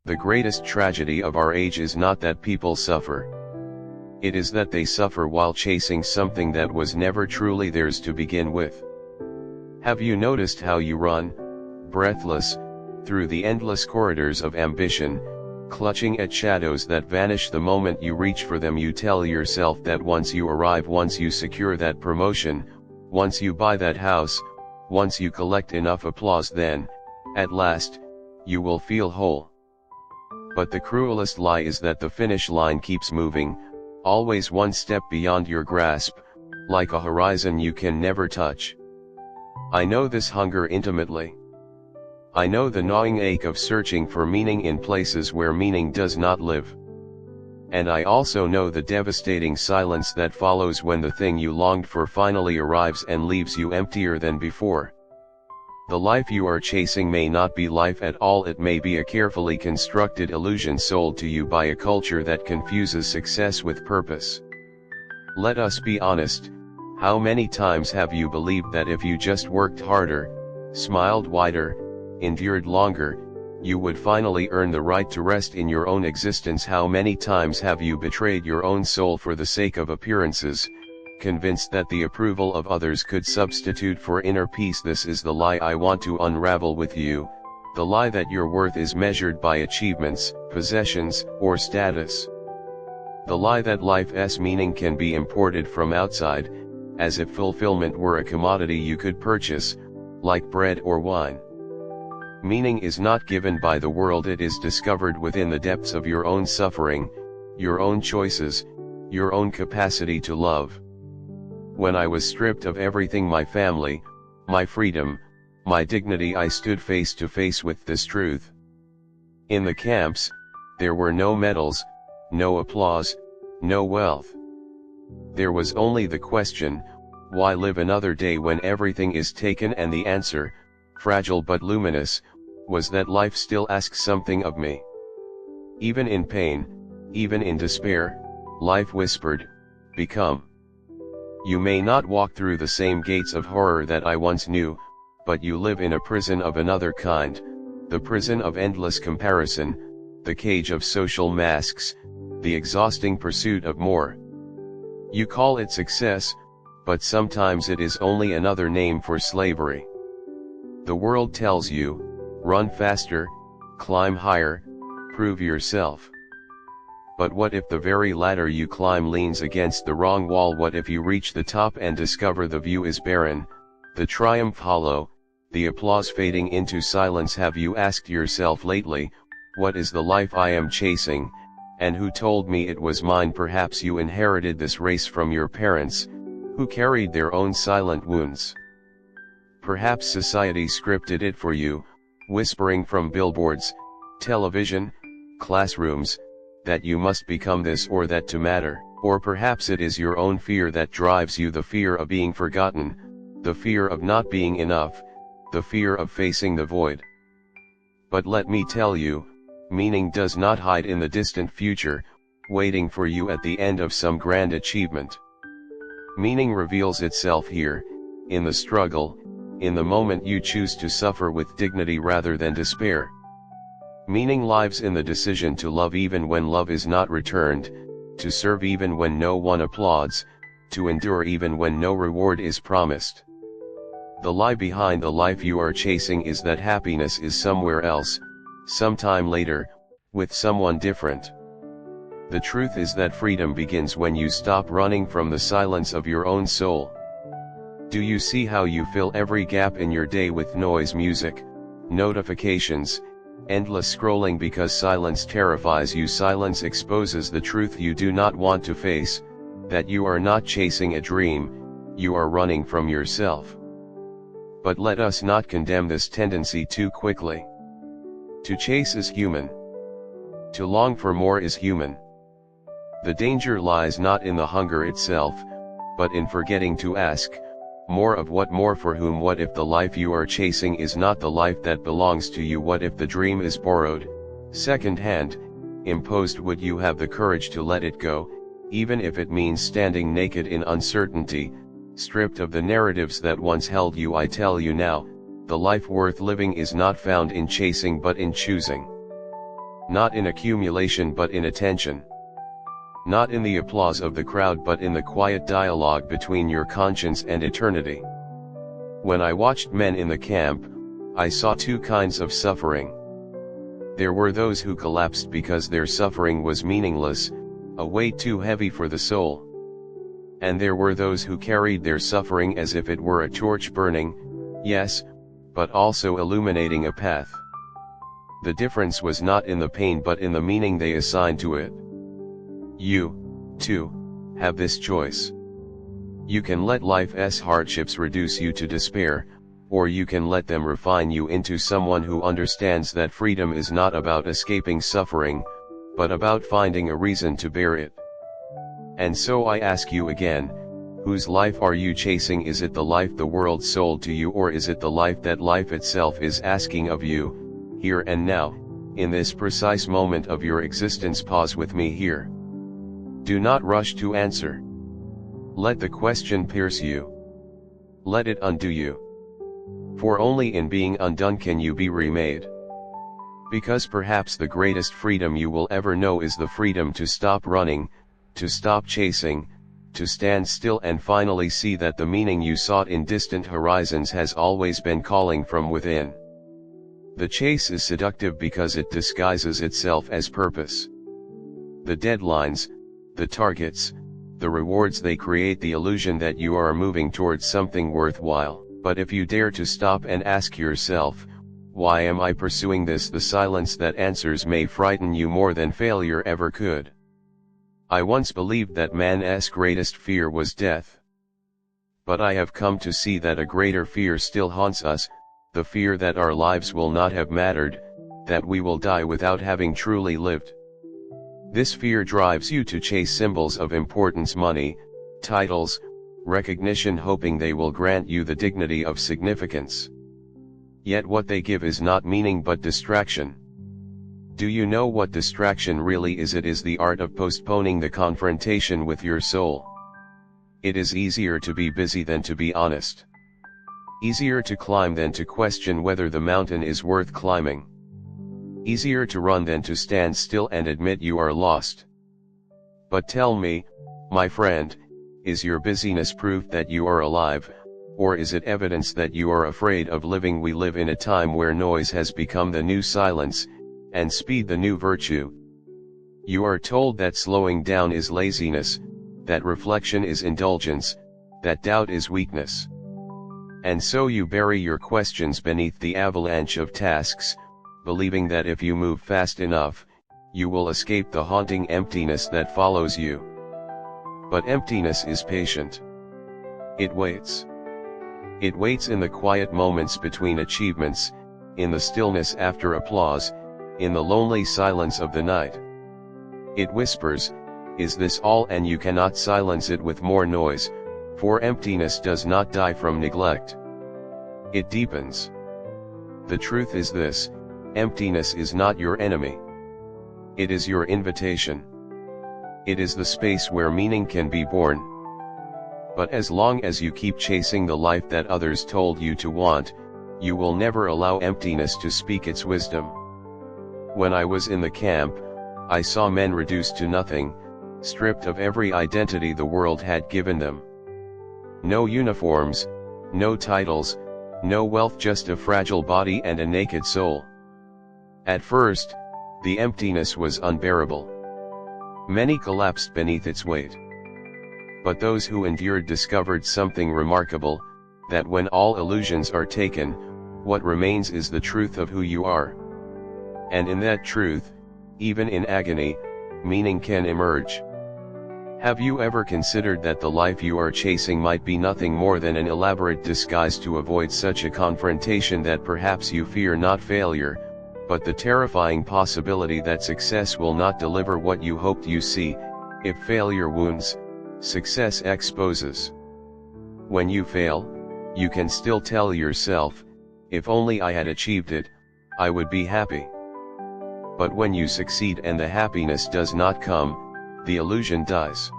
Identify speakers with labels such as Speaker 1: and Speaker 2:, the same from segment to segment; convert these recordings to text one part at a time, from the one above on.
Speaker 1: The greatest tragedy of our age is not that people suffer. It is that they suffer while chasing something that was never truly theirs to begin with. Have you noticed how you run, breathless, through the endless corridors of ambition, clutching at shadows that vanish the moment you reach for them? You tell yourself that once you arrive, once you secure that promotion, once you buy that house, once you collect enough applause, then, at last, you will feel whole. But the cruelest lie is that the finish line keeps moving, always one step beyond your grasp, like a horizon you can never touch. I know this hunger intimately. I know the gnawing ache of searching for meaning in places where meaning does not live. And I also know the devastating silence that follows when the thing you longed for finally arrives and leaves you emptier than before. The life you are chasing may not be life at all. It may be a carefully constructed illusion sold to you by a culture that confuses success with purpose. Let us be honest, how many times have you believed that if you just worked harder, smiled wider, endured longer, you would finally earn the right to rest in your own existence? How many times have you betrayed your own soul for the sake of appearances, convinced that the approval of others could substitute for inner peace? This is the lie I want to unravel with you, the lie that your worth is measured by achievements, possessions, or status. The lie that life's meaning can be imported from outside, as if fulfillment were a commodity you could purchase, like bread or wine. Meaning is not given by the world, it is discovered within the depths of your own suffering, your own choices, your own capacity to love. When I was stripped of everything, my family, my freedom, my dignity, I stood face to face with this truth. In the camps, there were no medals, no applause, no wealth. There was only the question, why live another day when everything is taken? And the answer, fragile but luminous, was that life still asks something of me. Even in pain, even in despair, life whispered, become. You may not walk through the same gates of horror that I once knew, but you live in a prison of another kind, the prison of endless comparison, the cage of social masks, the exhausting pursuit of more. You call it success, but sometimes it is only another name for slavery. The world tells you, run faster, climb higher, prove yourself. But what if the very ladder you climb leans against the wrong wall? What if you reach the top and discover the view is barren, the triumph hollow, the applause fading into silence? Have you asked yourself lately, what is the life I am chasing, and who told me it was mine? Perhaps you inherited this race from your parents, who carried their own silent wounds. Perhaps society scripted it for you, whispering from billboards, television, classrooms, that you must become this or that to matter. Or perhaps it is your own fear that drives you, the fear of being forgotten, the fear of not being enough, the fear of facing the void. But let me tell you, meaning does not hide in the distant future, waiting for you at the end of some grand achievement. Meaning reveals itself here, in the struggle, in the moment you choose to suffer with dignity rather than despair. Meaning lives in the decision to love even when love is not returned, to serve even when no one applauds, to endure even when no reward is promised. The lie behind the life you are chasing is that happiness is somewhere else, sometime later, with someone different. The truth is that freedom begins when you stop running from the silence of your own soul. Do you see how you fill every gap in your day with noise, music, notifications, endless scrolling? Because silence terrifies you. Silence exposes the truth you do not want to face, that you are not chasing a dream, you are running from yourself. But let us not condemn this tendency too quickly. To chase is human. To long for more is human. The danger lies not in the hunger itself, but in forgetting to ask, more of what? More for whom? What if the life you are chasing is not the life that belongs to you? What if the dream is borrowed, second-hand, imposed? Would you have the courage to let it go, even if it means standing naked in uncertainty, stripped of the narratives that once held you? I tell you now, the life worth living is not found in chasing but in choosing. Not in accumulation but in attention. Not in the applause of the crowd but in the quiet dialogue between your conscience and eternity. When I watched men in the camp, I saw two kinds of suffering. There were those who collapsed because their suffering was meaningless, a weight too heavy for the soul. And there were those who carried their suffering as if it were a torch burning, yes, but also illuminating a path. The difference was not in the pain but in the meaning they assigned to it. You, too, have this choice. You can let life's hardships reduce you to despair, or you can let them refine you into someone who understands that freedom is not about escaping suffering, but about finding a reason to bear it. And so I ask you again, whose life are you chasing? Is it the life the world sold to you, or is it the life that life itself is asking of you, here and now, in this precise moment of your existence? Pause with me here. Do not rush to answer. Let the question pierce you. Let it undo you. For only in being undone can you be remade. Because perhaps the greatest freedom you will ever know is the freedom to stop running, to stop chasing, to stand still and finally see that the meaning you sought in distant horizons has always been calling from within. The chase is seductive because it disguises itself as purpose. The deadlines, the targets, the rewards, they create the illusion that you are moving towards something worthwhile. But if you dare to stop and ask yourself, why am I pursuing this? The silence that answers may frighten you more than failure ever could. I once believed that man's greatest fear was death. But I have come to see that a greater fear still haunts us, the fear that our lives will not have mattered, that we will die without having truly lived. This fear drives you to chase symbols of importance, money, titles, recognition, hoping they will grant you the dignity of significance. Yet what they give is not meaning but distraction. Do you know what distraction really is? It is the art of postponing the confrontation with your soul. It is easier to be busy than to be honest. Easier to climb than to question whether the mountain is worth climbing. Easier to run than to stand still and admit you are lost. But tell me, my friend, is your busyness proof that you are alive, or is it evidence that you are afraid of living? We live in a time where noise has become the new silence, and speed the new virtue. You are told that slowing down is laziness, that reflection is indulgence, that doubt is weakness. And so you bury your questions beneath the avalanche of tasks, believing that if you move fast enough, you will escape the haunting emptiness that follows you. But emptiness is patient. It waits. It waits in the quiet moments between achievements, in the stillness after applause, in the lonely silence of the night. It whispers, "Is this all?" and you cannot silence it with more noise, for emptiness does not die from neglect. It deepens. The truth is this: emptiness is not your enemy. It is your invitation. It is the space where meaning can be born. But as long as you keep chasing the life that others told you to want, you will never allow emptiness to speak its wisdom. When I was in the camp, I saw men reduced to nothing, stripped of every identity the world had given them. No uniforms, no titles, no wealth, just a fragile body and a naked soul. At first, the emptiness was unbearable. Many collapsed beneath its weight. But those who endured discovered something remarkable, that when all illusions are taken, what remains is the truth of who you are. And in that truth, even in agony, meaning can emerge. Have you ever considered that the life you are chasing might be nothing more than an elaborate disguise to avoid such a confrontation? That perhaps you fear not failure, but the terrifying possibility that success will not deliver what you hoped. You see, if failure wounds, success exposes. When you fail, you can still tell yourself, "If only I had achieved it, I would be happy." But when you succeed and the happiness does not come, the illusion dies.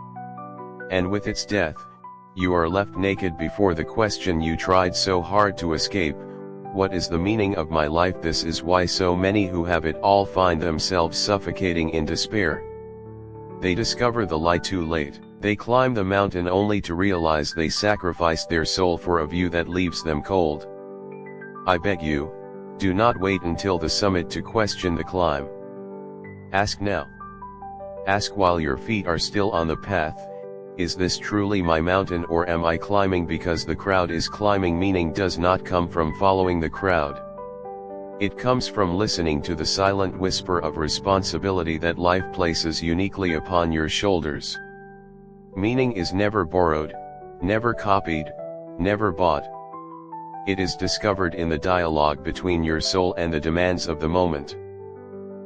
Speaker 1: And with its death, you are left naked before the question you tried so hard to escape: what is the meaning of my life? This is why so many who have it all find themselves suffocating in despair. They discover the light too late. They climb the mountain only to realize they sacrificed their soul for a view that leaves them cold. I beg you, do not wait until the summit to question the climb. Ask now. Ask while your feet are still on the path, is this truly my mountain, or am I climbing because the crowd is climbing? Meaning does not come from following the crowd. It comes from listening to the silent whisper of responsibility that life places uniquely upon your shoulders. Meaning is never borrowed, never copied, never bought. It is discovered in the dialogue between your soul and the demands of the moment.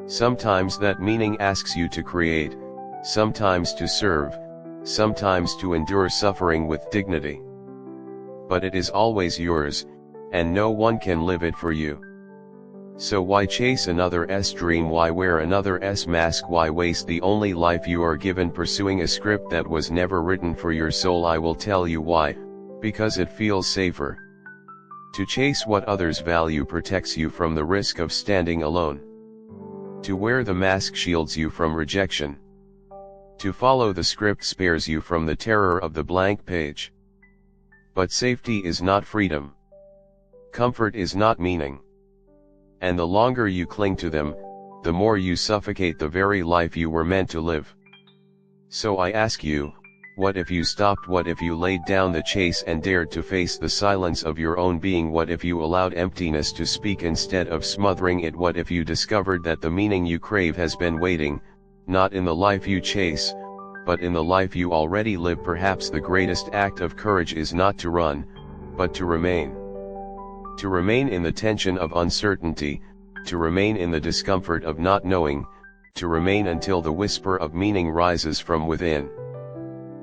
Speaker 1: Sometimes that meaning asks you to create, sometimes to serve, sometimes to endure suffering with dignity. But it is always yours, and no one can live it for you. So why chase another's dream? Why wear another's mask? Why waste the only life you are given pursuing a script that was never written for your soul? I will tell you why. Because it feels safer. To chase what others value protects you from the risk of standing alone. To wear the mask shields you from rejection. To follow the script spares you from the terror of the blank page. But safety is not freedom. Comfort is not meaning. And the longer you cling to them, the more you suffocate the very life you were meant to live. So I ask you, what if you stopped? What if you laid down the chase and dared to face the silence of your own being? What if you allowed emptiness to speak instead of smothering it? What if you discovered that the meaning you crave has been waiting, not in the life you chase, but in the life you already live? Perhaps the greatest act of courage is not to run, but to remain. To remain in the tension of uncertainty, to remain in the discomfort of not knowing, to remain until the whisper of meaning rises from within.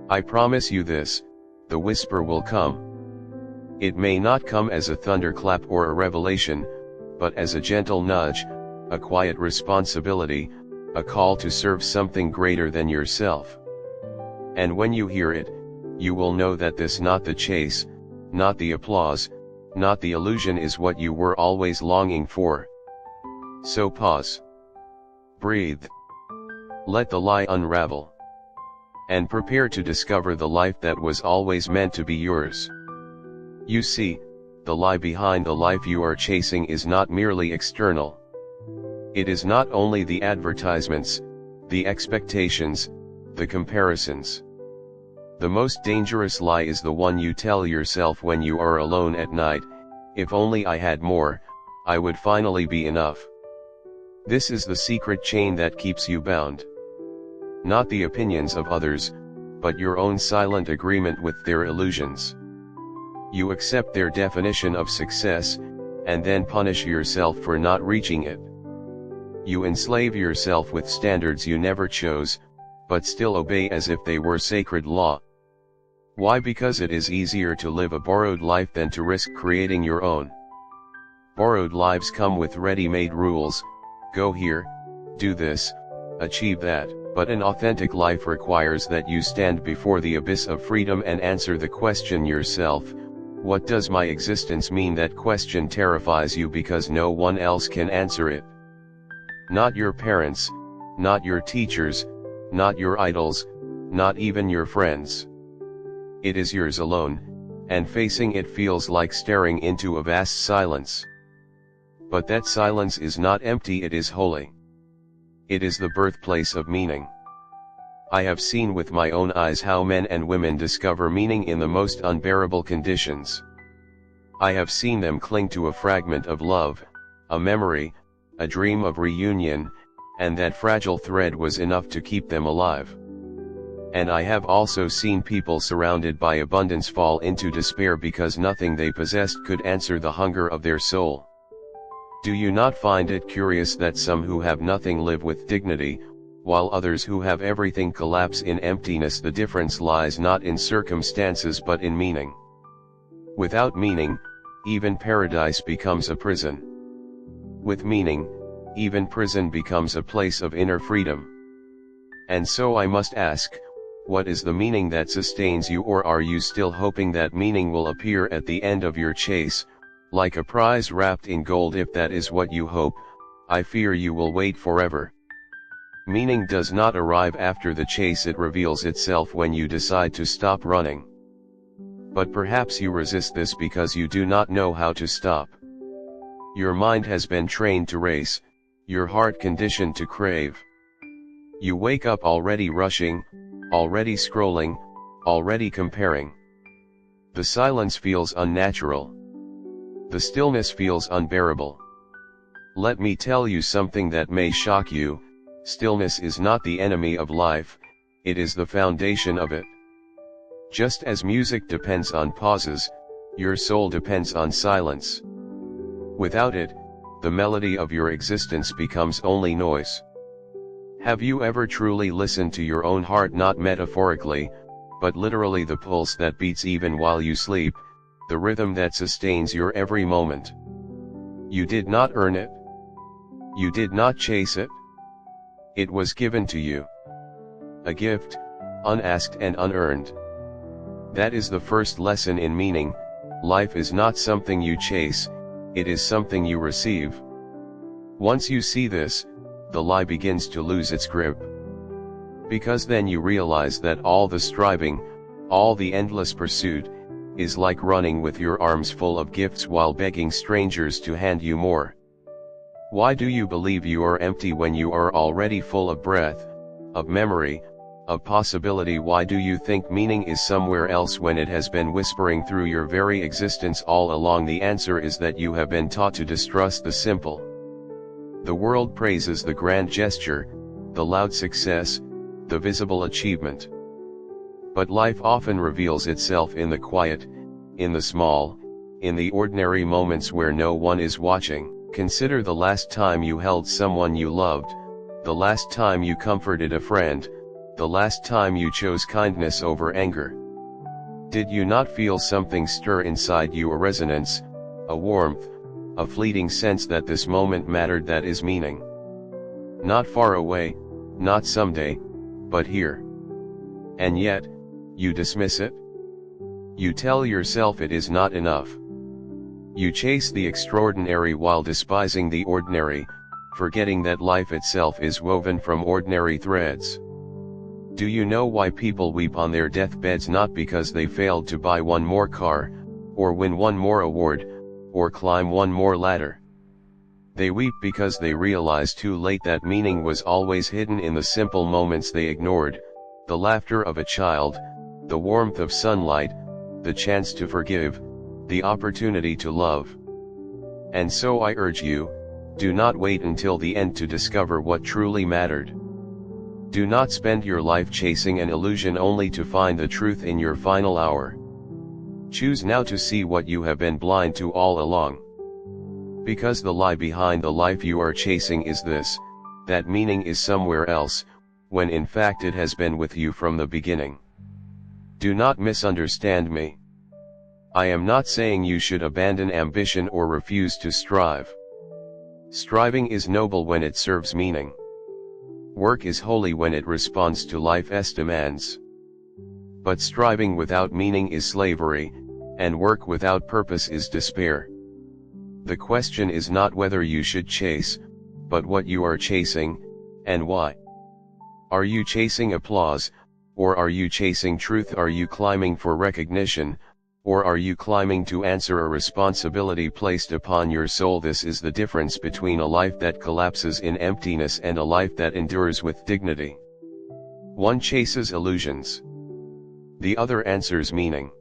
Speaker 1: I promise you this, the whisper will come. It may not come as a thunderclap or a revelation, but as a gentle nudge, a quiet responsibility, a call to serve something greater than yourself. And when you hear it, you will know that this, not the chase, not the applause, not the illusion, is what you were always longing for. So pause. Breathe. Let the lie unravel. And prepare to discover the life that was always meant to be yours. You see, the lie behind the life you are chasing is not merely external. It is not only the advertisements, the expectations, the comparisons. The most dangerous lie is the one you tell yourself when you are alone at night: if only I had more, I would finally be enough. This is the secret chain that keeps you bound. Not the opinions of others, but your own silent agreement with their illusions. You accept their definition of success, and then punish yourself for not reaching it. You enslave yourself with standards you never chose, but still obey as if they were sacred law. Why? Because it is easier to live a borrowed life than to risk creating your own. Borrowed lives come with ready-made rules: go here, do this, achieve that. But an authentic life requires that you stand before the abyss of freedom and answer the question yourself: what does my existence mean? That question terrifies you because no one else can answer it. Not your parents, not your teachers, not your idols, not even your friends. It is yours alone, and facing it feels like staring into a vast silence. But that silence is not empty, it is holy. It is the birthplace of meaning. I have seen with my own eyes how men and women discover meaning in the most unbearable conditions. I have seen them cling to a fragment of love, a memory, a dream of reunion, and that fragile thread was enough to keep them alive. And I have also seen people surrounded by abundance fall into despair because nothing they possessed could answer the hunger of their soul. Do you not find it curious that some who have nothing live with dignity, while others who have everything collapse in emptiness? The difference lies not in circumstances but in meaning. Without meaning, even paradise becomes a prison. With meaning, even prison becomes a place of inner freedom. And so I must ask, what is the meaning that sustains you? Or are you still hoping that meaning will appear at the end of your chase, Like a prize wrapped in gold. If that is what you hope, I fear you will wait forever. Meaning does not arrive after the chase, it reveals itself when you decide to stop running. But perhaps you resist this because you do not know how to stop. Your mind has been trained to race, your heart conditioned to crave. You wake up already rushing, already scrolling, already comparing. The silence feels unnatural. The stillness feels unbearable. Let me tell you something that may shock you. Stillness is not the enemy of life, it is the foundation of it. Just as music depends on pauses, your soul depends on silence. Without it, the melody of your existence becomes only noise. Have you ever truly listened to your own heart, not metaphorically, but literally, the pulse that beats even while you sleep, the rhythm that sustains your every moment? You did not earn it. You did not chase it. It was given to you. A gift, unasked and unearned. That is the first lesson in meaning. Life is not something you chase, it is something you receive. Once you see this, the lie begins to lose its grip. Because then you realize that all the striving, all the endless pursuit, is like running with your arms full of gifts while begging strangers to hand you more. Why do you believe you are empty when you are already full of breath, of memory, of possibility? Why do you think meaning is somewhere else when it has been whispering through your very existence all along? The answer is that you have been taught to distrust the simple. The world praises the grand gesture, the loud success, the visible achievement. But life often reveals itself in the quiet, in the small, in the ordinary moments where no one is watching. Consider the last time you held someone you loved, the last time you comforted a friend, the last time you chose kindness over anger. Did you not feel something stir inside you, a resonance, a warmth, a fleeting sense that this moment mattered? That is meaning. Not far away, not someday, but here. And yet, you dismiss it. You tell yourself it is not enough. You chase the extraordinary while despising the ordinary, forgetting that life itself is woven from ordinary threads. Do you know why people weep on their deathbeds? Not because they failed to buy one more car, or win one more award, or climb one more ladder. They weep because they realize too late that meaning was always hidden in the simple moments they ignored, the laughter of a child, the warmth of sunlight, the chance to forgive, the opportunity to love. And so I urge you, do not wait until the end to discover what truly mattered. Do not spend your life chasing an illusion only to find the truth in your final hour. Choose now to see what you have been blind to all along. Because the lie behind the life you are chasing is this, that meaning is somewhere else, when in fact it has been with you from the beginning. Do not misunderstand me. I am not saying you should abandon ambition or refuse to strive. Striving is noble when it serves meaning. Work is holy when it responds to life's demands. But striving without meaning is slavery, and work without purpose is despair. The question is not whether you should chase, but what you are chasing, and why. Are you chasing applause, or are you chasing truth? Are you climbing for recognition, or are you climbing to answer a responsibility placed upon your soul? This is the difference between a life that collapses in emptiness and a life that endures with dignity. One chases illusions. The other answers meaning.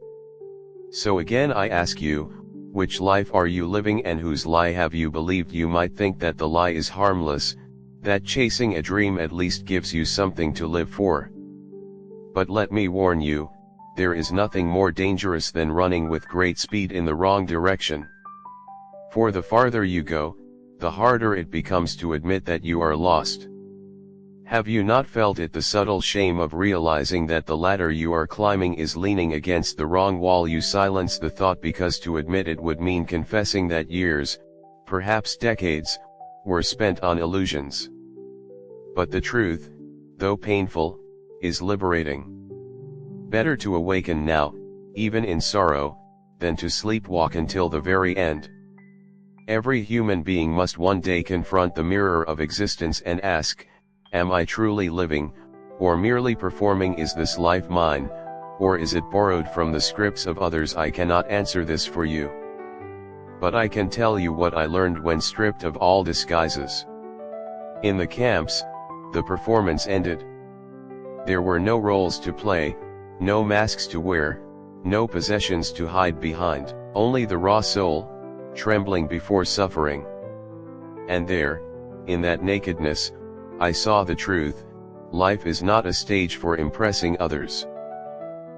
Speaker 1: So again I ask you, which life are you living, and whose lie have you believed? You might think that the lie is harmless, that chasing a dream at least gives you something to live for. But let me warn you, there is nothing more dangerous than running with great speed in the wrong direction. For the farther you go, the harder it becomes to admit that you are lost. Have you not felt it, the subtle shame of realizing that the ladder you are climbing is leaning against the wrong wall? You silence the thought because to admit it would mean confessing that years, perhaps decades, were spent on illusions. But the truth, though painful, is liberating. Better to awaken now, even in sorrow, than to sleepwalk until the very end. Every human being must one day confront the mirror of existence and ask, am I truly living, or merely performing? Is this life mine, or is it borrowed from the scripts of others? I cannot answer this for you. But I can tell you what I learned when stripped of all disguises. In the camps, the performance ended. There were no roles to play, no masks to wear, no possessions to hide behind, only the raw soul, trembling before suffering. And there, in that nakedness, I saw the truth. Life is not a stage for impressing others.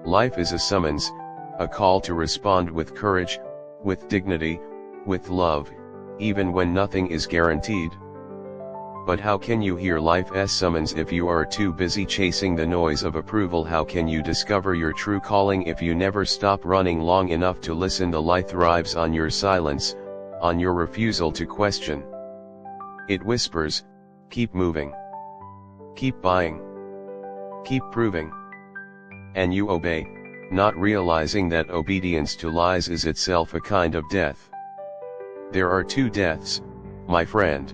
Speaker 1: Life is a summons, a call to respond with courage, with dignity, with love, even when nothing is guaranteed. But how can you hear life's summons if you are too busy chasing the noise of approval? How can you discover your true calling if you never stop running long enough to listen? The light thrives on your silence, on your refusal to question. It whispers, keep moving, keep buying, keep proving. And you obey, not realizing that obedience to lies is itself a kind of death. There are two deaths, my friend.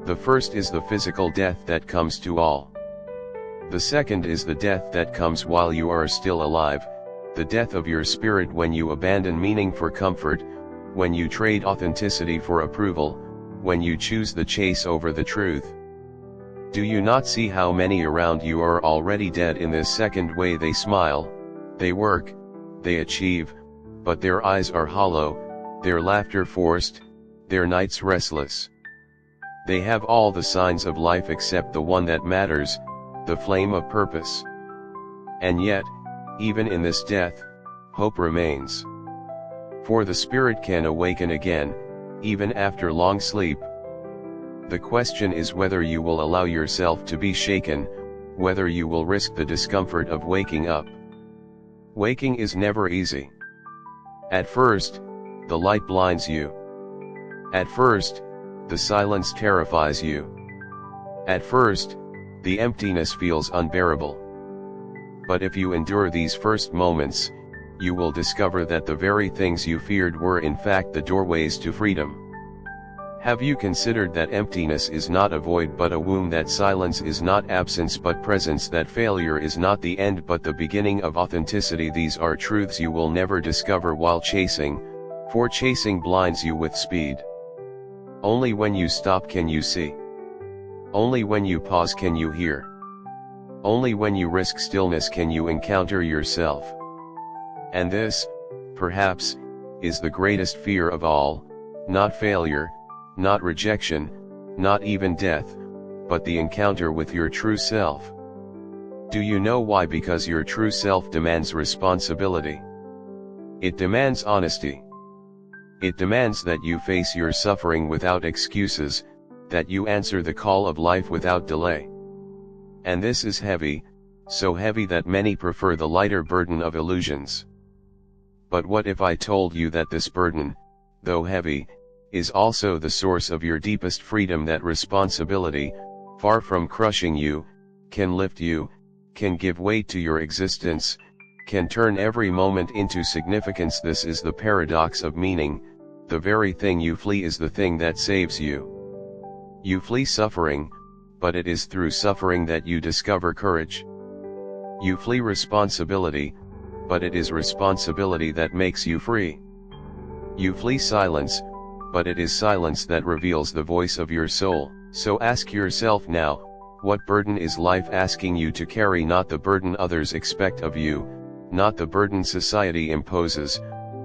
Speaker 1: The first is the physical death that comes to all. The second is the death that comes while you are still alive, the death of your spirit when you abandon meaning for comfort, when you trade authenticity for approval, when you choose the chase over the truth. Do you not see how many around you are already dead in this second way? They smile, they work, they achieve, but their eyes are hollow, their laughter forced, their nights restless. They have all the signs of life except the one that matters, the flame of purpose. And yet, even in this death, hope remains. For the spirit can awaken again, even after long sleep. The question is whether you will allow yourself to be shaken, whether you will risk the discomfort of waking up. Waking is never easy. At first, the light blinds you. At first, the silence terrifies you. At first, the emptiness feels unbearable. But if you endure these first moments, you will discover that the very things you feared were in fact the doorways to freedom. Have you considered that emptiness is not a void but a womb, that silence is not absence but presence, that failure is not the end but the beginning of authenticity? These are truths you will never discover while chasing, for chasing blinds you with speed. Only when you stop can you see. Only when you pause can you hear. Only when you risk stillness can you encounter yourself. And this, perhaps, is the greatest fear of all, not failure, not rejection, not even death, but the encounter with your true self. Do you know why? Because your true self demands responsibility. It demands honesty. It demands that you face your suffering without excuses, that you answer the call of life without delay. And this is heavy, so heavy that many prefer the lighter burden of illusions. But what if I told you that this burden, though heavy, is also the source of your deepest freedom? That responsibility, far from crushing you, can lift you, can give weight to your existence, can turn every moment into significance. This is the paradox of meaning. The very thing you flee is the thing that saves you. You flee suffering, but it is through suffering that you discover courage. You flee responsibility, but it is responsibility that makes you free. You flee silence, but it is silence that reveals the voice of your soul. So ask yourself now, what burden is life asking you to carry? Not the burden others expect of you, not the burden society imposes,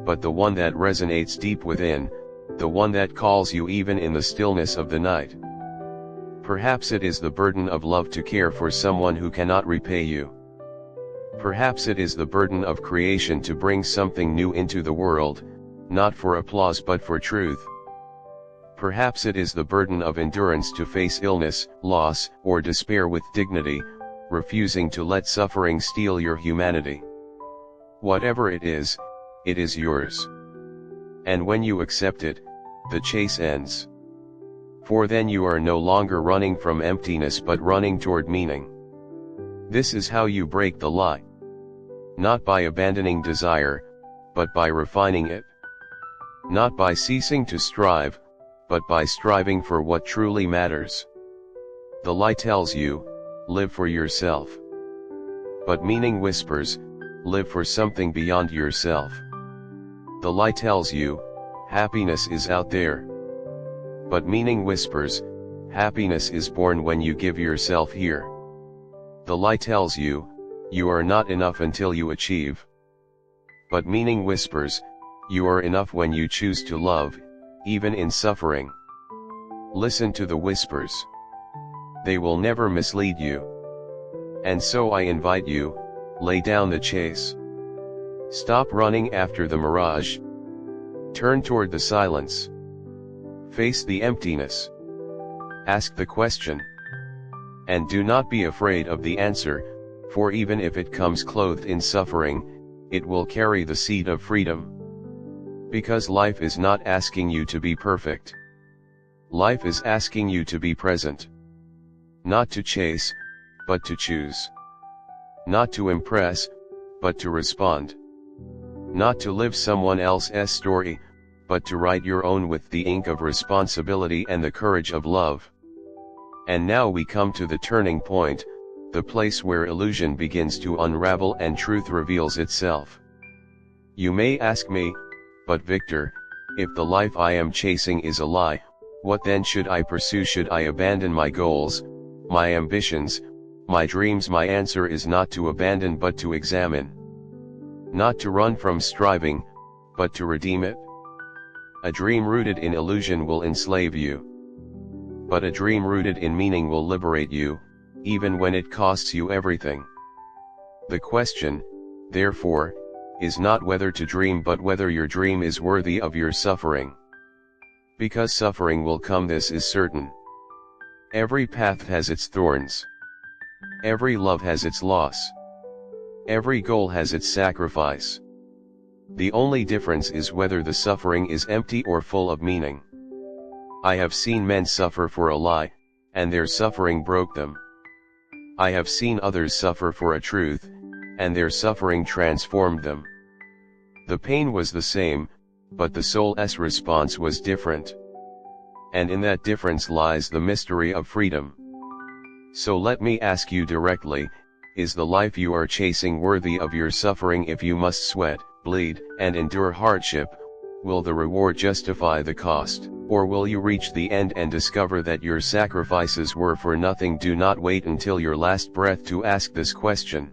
Speaker 1: but the one that resonates deep within, the one that calls you even in the stillness of the night. Perhaps it is the burden of love to care for someone who cannot repay you. Perhaps it is the burden of creation to bring something new into the world, not for applause but for truth. Perhaps it is the burden of endurance to face illness, loss, or despair with dignity, refusing to let suffering steal your humanity. Whatever it is yours. And when you accept it, the chase ends. For then you are no longer running from emptiness but running toward meaning. This is how you break the lie. Not by abandoning desire, but by refining it. not by ceasing to strive, but by striving for what truly matters. The lie tells you, live for yourself. But meaning whispers, live for something beyond yourself. The lie tells you, happiness is out there. But meaning whispers, happiness is born when you give yourself here. The lie tells you, you are not enough until you achieve. But meaning whispers, you are enough when you choose to love, even in suffering. Listen to the whispers. They will never mislead you. And so I invite you, lay down the chase. Stop running after the mirage. Turn toward the silence. Face the emptiness. Ask the question. And do not be afraid of the answer, for even if it comes clothed in suffering, it will carry the seed of freedom. Because life is not asking you to be perfect. Life is asking you to be present. Not to chase, but to choose. Not to impress, but to respond. Not to live someone else's story, but to write your own with the ink of responsibility and the courage of love. And now we come to the turning point, the place where illusion begins to unravel and truth reveals itself. You may ask me, but Viktor, if the life I am chasing is a lie, what then should I pursue? Should I abandon my goals, my ambitions, my dreams? My answer is not to abandon but to examine. Not to run from striving, but to redeem it. A dream rooted in illusion will enslave you. But a dream rooted in meaning will liberate you, even when it costs you everything. The question, therefore, is not whether to dream but whether your dream is worthy of your suffering. Because suffering will come, this is certain. Every path has its thorns. Every love has its loss. Every goal has its sacrifice. The only difference is whether the suffering is empty or full of meaning. I have seen men suffer for a lie, and their suffering broke them. I have seen others suffer for a truth, and their suffering transformed them. The pain was the same, but the soul's response was different. And in that difference lies the mystery of freedom. So let me ask you directly, is the life you are chasing worthy of your suffering? If you must sweat, bleed, and endure hardship, will the reward justify the cost, or will you reach the end and discover that your sacrifices were for nothing? Do not wait until your last breath to ask this question.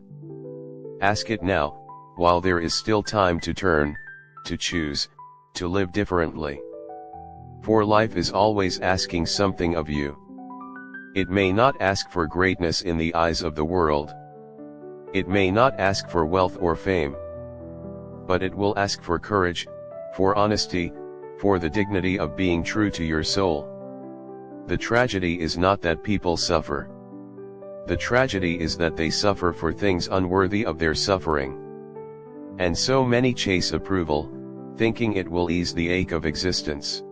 Speaker 1: Ask it now, while there is still time to turn, to choose, to live differently. For life is always asking something of you. It may not ask for greatness in the eyes of the world. It may not ask for wealth or fame. But it will ask for courage, for honesty, for the dignity of being true to your soul. The tragedy is not that people suffer. The tragedy is that they suffer for things unworthy of their suffering. And so many chase approval, thinking it will ease the ache of existence.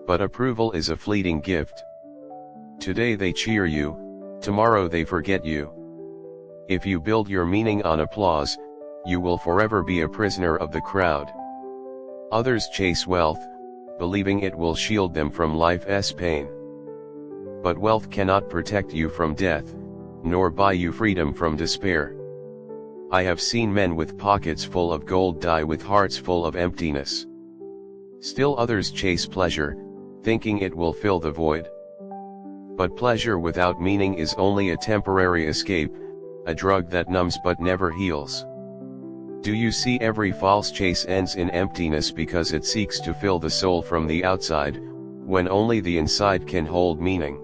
Speaker 1: But approval is a fleeting gift. Today they cheer you, tomorrow they forget you. If you build your meaning on applause, you will forever be a prisoner of the crowd. Others chase wealth, believing it will shield them from life's pain. But wealth cannot protect you from death, nor buy you freedom from despair. I have seen men with pockets full of gold die with hearts full of emptiness. Still others chase pleasure, thinking it will fill the void. But pleasure without meaning is only a temporary escape, a drug that numbs but never heals. Do you see, every false chase ends in emptiness because it seeks to fill the soul from the outside, when only the inside can hold meaning.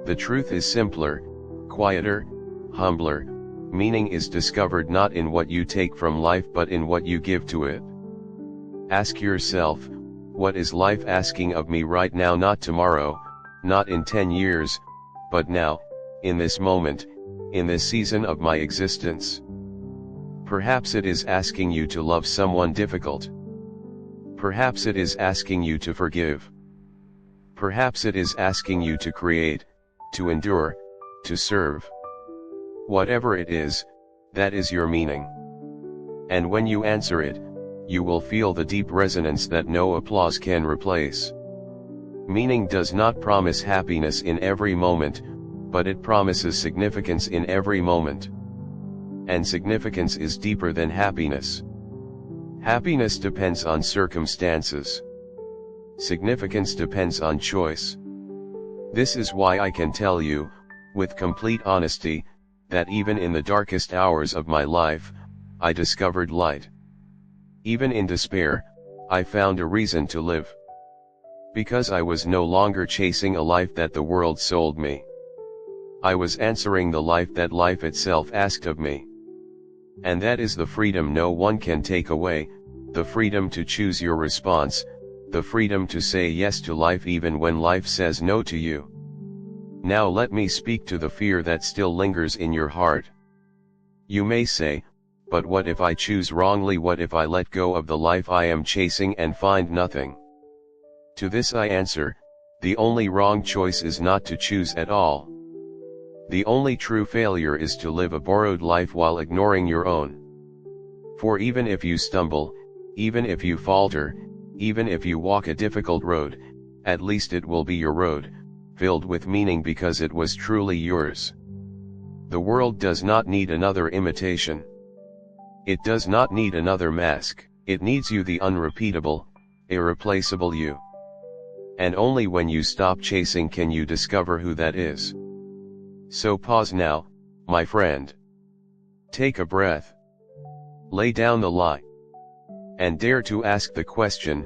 Speaker 1: The truth is simpler, quieter, humbler. Meaning is discovered not in what you take from life but in what you give to it. Ask yourself, what is life asking of me right now? Not tomorrow, not in 10 years, but now, in this moment, in this season of my existence. Perhaps it is asking you to love someone difficult. Perhaps it is asking you to forgive. Perhaps it is asking you to create, to endure, to serve. Whatever it is, that is your meaning. And when you answer it, you will feel the deep resonance that no applause can replace. Meaning does not promise happiness in every moment, but it promises significance in every moment. And significance is deeper than happiness. Happiness depends on circumstances. Significance depends on choice. This is why I can tell you, with complete honesty, that even in the darkest hours of my life, I discovered light. Even in despair, I found a reason to live. Because I was no longer chasing a life that the world sold me. I was answering the life that life itself asked of me. And that is the freedom no one can take away, the freedom to choose your response, the freedom to say yes to life even when life says no to you. Now let me speak to the fear that still lingers in your heart. You may say, but what if I choose wrongly? What if I let go of the life I am chasing and find nothing? To this I answer, the only wrong choice is not to choose at all. The only true failure is to live a borrowed life while ignoring your own. For even if you stumble, even if you falter, even if you walk a difficult road, at least it will be your road, filled with meaning because it was truly yours. The world does not need another imitation. It does not need another mask, it needs you, the unrepeatable, irreplaceable you. And only when you stop chasing can you discover who that is. So pause now, my friend. Take a breath. Lay down the lie. And dare to ask the question,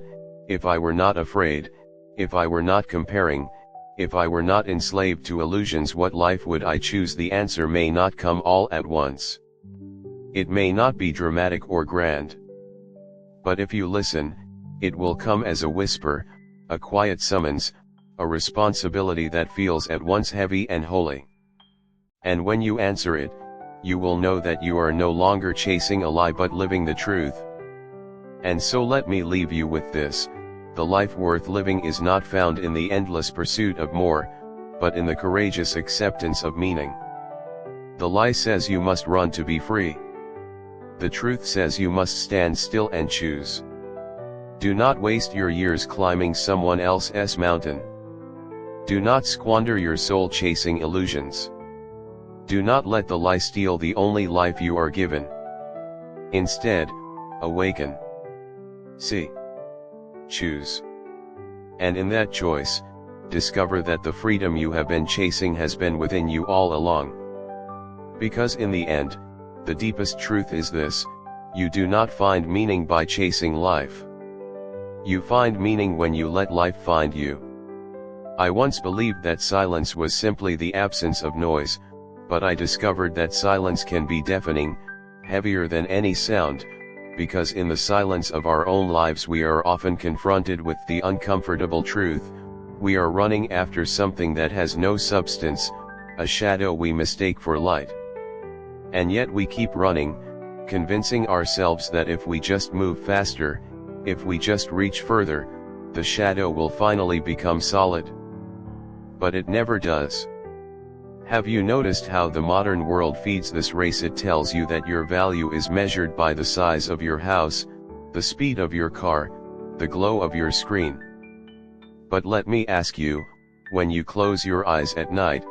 Speaker 1: if I were not afraid, if I were not comparing, if I were not enslaved to illusions, what life would I choose? The answer may not come all at once. It may not be dramatic or grand. But if you listen, it will come as a whisper, a quiet summons, a responsibility that feels at once heavy and holy. And when you answer it, you will know that you are no longer chasing a lie but living the truth. And so let me leave you with this, the life worth living is not found in the endless pursuit of more, but in the courageous acceptance of meaning. The lie says you must run to be free. The truth says you must stand still and choose. Do not waste your years climbing someone else's mountain. Do not squander your soul chasing illusions. Do not let the lie steal the only life you are given. Instead, awaken. See. Choose. And in that choice, discover that the freedom you have been chasing has been within you all along. Because in the end, the deepest truth is this: you do not find meaning by chasing life. You find meaning when you let life find you. I once believed that silence was simply the absence of noise, but I discovered that silence can be deafening, heavier than any sound, because in the silence of our own lives we are often confronted with the uncomfortable truth: we are running after something that has no substance, a shadow we mistake for light. And yet we keep running, convincing ourselves that if we just move faster, if we just reach further, the shadow will finally become solid. But it never does. Have you noticed how the modern world feeds this race? It tells you that your value is measured by the size of your house, the speed of your car, the glow of your screen. But let me ask you, when you close your eyes at night,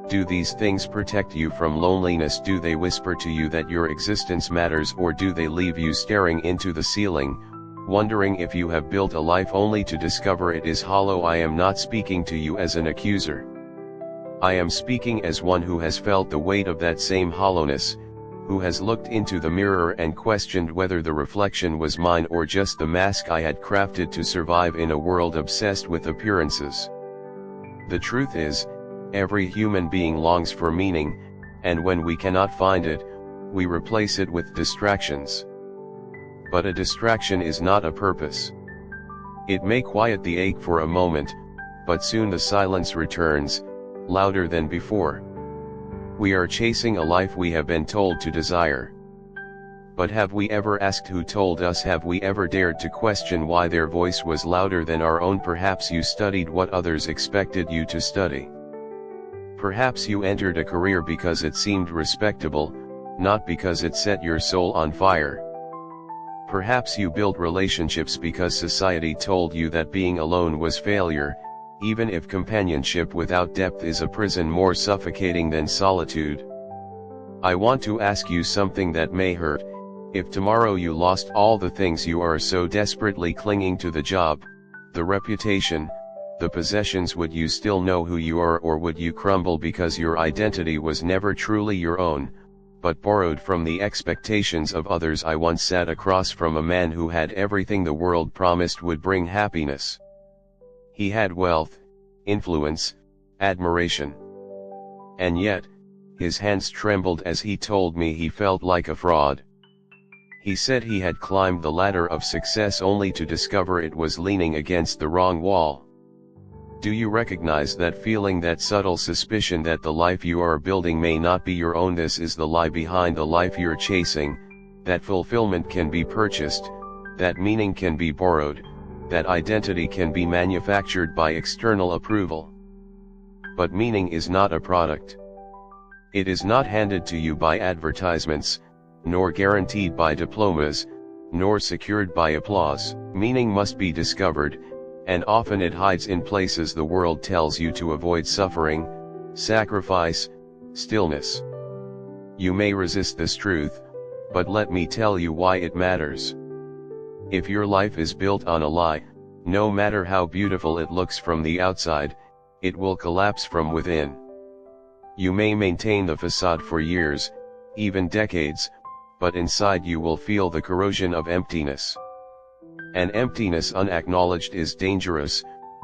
Speaker 1: do these things protect you from loneliness? Do they whisper to you that your existence matters, or do they leave you staring into the ceiling, wondering if you have built a life only to discover it is hollow? I am not speaking to you as an accuser. I am speaking as one who has felt the weight of that same hollowness, who has looked into the mirror and questioned whether the reflection was mine or just the mask I had crafted to survive in a world obsessed with appearances. The truth is, every human being longs for meaning, and when we cannot find it, we replace it with distractions. But a distraction is not a purpose. It may quiet the ache for a moment, but soon the silence returns, louder than before. We are chasing a life we have been told to desire. But have we ever asked who told us? Have we ever dared to question why their voice was louder than our own? Perhaps you studied what others expected you to study. Perhaps you entered a career because it seemed respectable, not because it set your soul on fire. Perhaps you built relationships because society told you that being alone was failure, even if companionship without depth is a prison more suffocating than solitude. I want to ask you something that may hurt. If tomorrow you lost all the things you are so desperately clinging to, the job, the reputation, the possessions, would you still know who you are, or would you crumble because your identity was never truly your own, but borrowed from the expectations of others? I once sat across from a man who had everything the world promised would bring happiness. He had wealth, influence, admiration. And yet, his hands trembled as he told me he felt like a fraud. He said he had climbed the ladder of success only to discover it was leaning against the wrong wall. Do you recognize that feeling, that subtle suspicion that the life you are building may not be your own? This is the lie behind the life you're chasing, that fulfillment can be purchased, that meaning can be borrowed, that identity can be manufactured by external approval. But meaning is not a product. It is not handed to you by advertisements, nor guaranteed by diplomas, nor secured by applause. Meaning must be discovered, and often it hides in places the world tells you to avoid: suffering, sacrifice, stillness. You may resist this truth, but let me tell you why it matters. If your life is built on a lie, no matter how beautiful it looks from the outside, it will collapse from within. You may maintain the facade for years, even decades, but inside you will feel the corrosion of emptiness. An emptiness unacknowledged is dangerous,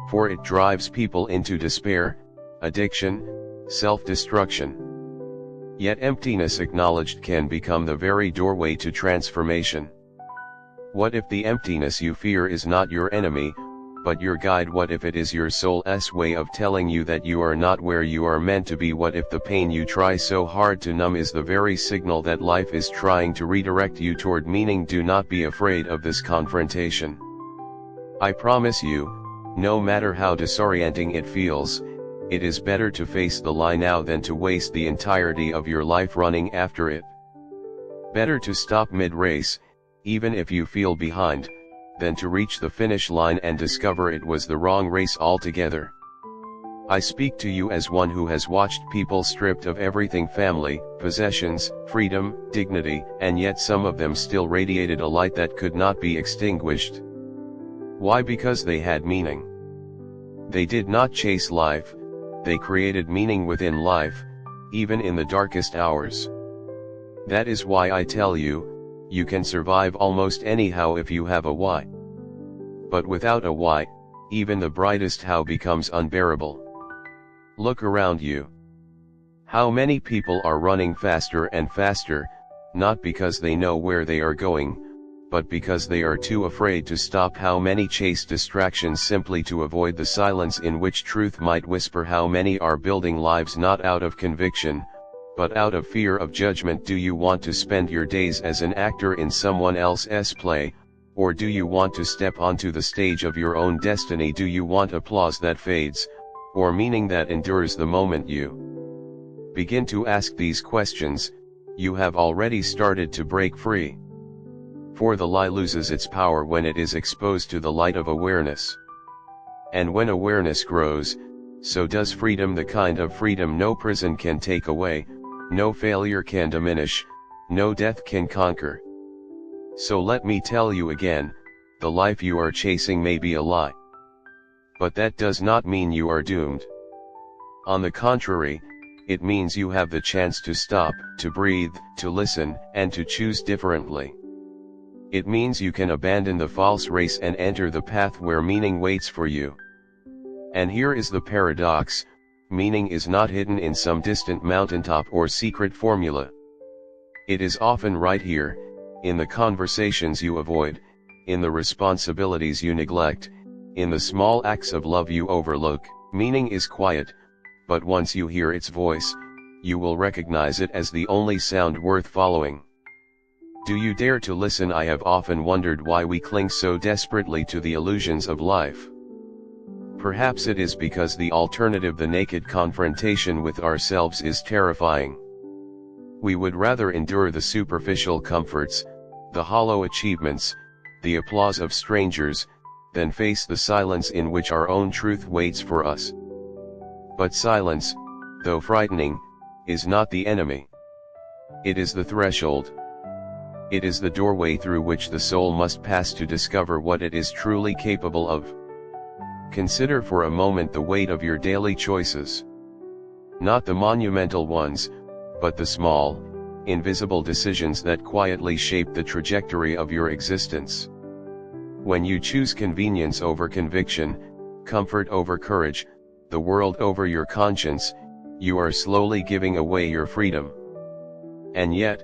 Speaker 1: for it drives people into despair, addiction, self-destruction. Yet emptiness acknowledged can become the very doorway to transformation. What if the emptiness you fear is not your enemy, but your guide? What if it is your soul's way of telling you that you are not where you are meant to be? What if the pain you try so hard to numb is the very signal that life is trying to redirect you toward meaning? Do not be afraid of this confrontation. I promise you, no matter how disorienting it feels, it is better to face the lie now than to waste the entirety of your life running after it. Better to stop mid-race, even if you feel behind, than to reach the finish line and discover it was the wrong race altogether. I speak to you as one who has watched people stripped of everything: family, possessions, freedom, dignity, and yet some of them still radiated a light that could not be extinguished. Why? Because they had meaning. They did not chase life, they created meaning within life, even in the darkest hours. That is why I tell you, you can survive almost anyhow if you have a why. But without a why, even the brightest how becomes unbearable. Look around you. How many people are running faster and faster, not because they know where they are going, but because they are too afraid to stop? How many chase distractions simply to avoid the silence in which truth might whisper? How many are building lives not out of conviction, but out of fear of judgment? Do you want to spend your days as an actor in someone else's play, or do you want to step onto the stage of your own destiny? Do you want applause that fades, or meaning that endures? The moment you begin to ask these questions, you have already started to break free. For the lie loses its power when it is exposed to the light of awareness. And when awareness grows, so does freedom, the kind of freedom no prison can take away, no failure can diminish, no death can conquer. So let me tell you again, the life you are chasing may be a lie. But that does not mean you are doomed. On the contrary, it means you have the chance to stop, to breathe, to listen, and to choose differently. It means you can abandon the false race and enter the path where meaning waits for you. And here is the paradox: meaning is not hidden in some distant mountaintop or secret formula. It is often right here, in the conversations you avoid, in the responsibilities you neglect, in the small acts of love you overlook. Meaning is quiet, but once you hear its voice, you will recognize it as the only sound worth following. Do you dare to listen? I have often wondered why we cling so desperately to the illusions of life. Perhaps it is because the alternative, the naked confrontation with ourselves, is terrifying. We would rather endure the superficial comforts, the hollow achievements, the applause of strangers, than face the silence in which our own truth waits for us. But silence, though frightening, is not the enemy. It is the threshold. It is the doorway through which the soul must pass to discover what it is truly capable of. Consider for a moment the weight of your daily choices. Not the monumental ones, but the small, invisible decisions that quietly shape the trajectory of your existence. When you choose convenience over conviction, comfort over courage, the world over your conscience, you are slowly giving away your freedom. And yet,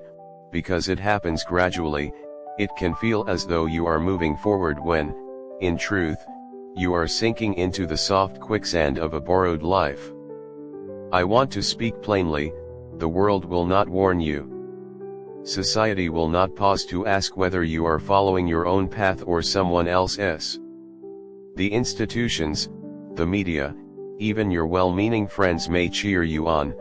Speaker 1: because it happens gradually, it can feel as though you are moving forward when, in truth, you are sinking into the soft quicksand of a borrowed life. I want to speak plainly, the world will not warn you. Society will not pause to ask whether you are following your own path or someone else's. The institutions, the media, even your well-meaning friends may cheer you on,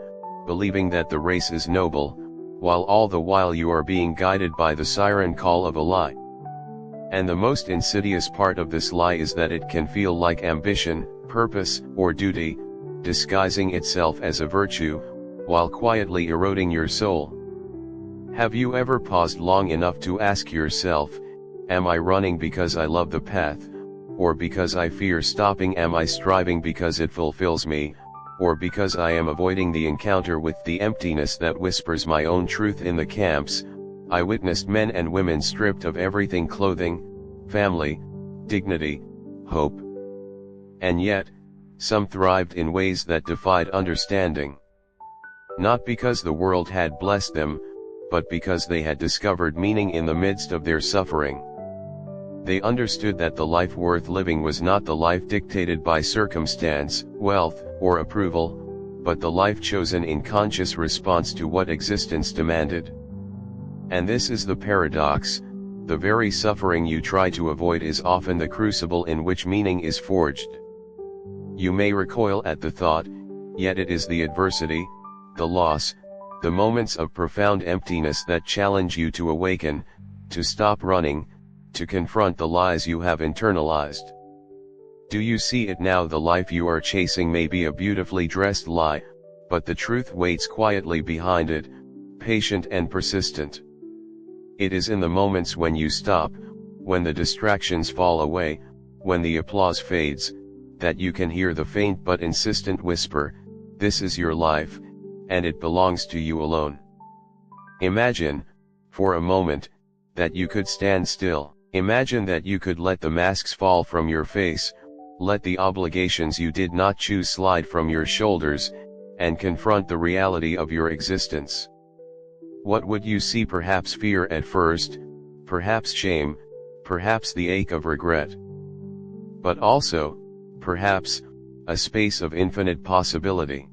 Speaker 1: believing that the race is noble, while all the while you are being guided by the siren call of a lie. And the most insidious part of this lie is that it can feel like ambition, purpose, or duty, disguising itself as a virtue, while quietly eroding your soul. Have you ever paused long enough to ask yourself, am I running because I love the path, or because I fear stopping? Am I striving because it fulfills me, or because I am avoiding the encounter with the emptiness that whispers my own truth? In the camps, I witnessed men and women stripped of everything: clothing, family, dignity, hope. And yet, some thrived in ways that defied understanding. Not because the world had blessed them, but because they had discovered meaning in the midst of their suffering. They understood that the life worth living was not the life dictated by circumstance, wealth, or approval, but the life chosen in conscious response to what existence demanded. And this is the paradox: the very suffering you try to avoid is often the crucible in which meaning is forged. You may recoil at the thought, yet it is the adversity, the loss, the moments of profound emptiness that challenge you to awaken, to stop running, to confront the lies you have internalized. Do you see it now? The life you are chasing may be a beautifully dressed lie, but the truth waits quietly behind it, patient and persistent. It is in the moments when you stop, when the distractions fall away, when the applause fades, that you can hear the faint but insistent whisper, "This is your life, and it belongs to you alone." Imagine, for a moment, that you could stand still. Imagine that you could let the masks fall from your face, let the obligations you did not choose slide from your shoulders, and confront the reality of your existence. What would you see? Perhaps fear at first, perhaps shame, perhaps the ache of regret. But also, perhaps, a space of infinite possibility.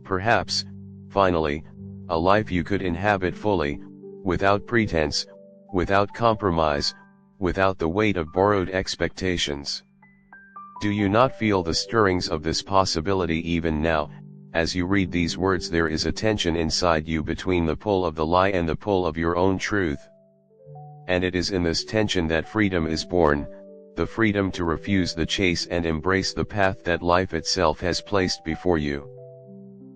Speaker 1: Perhaps, finally, a life you could inhabit fully, without pretense, without compromise, without the weight of borrowed expectations. Do you not feel the stirrings of this possibility even now? As you read these words, there is a tension inside you between the pull of the lie and the pull of your own truth. And it is in this tension that freedom is born, the freedom to refuse the chase and embrace the path that life itself has placed before you.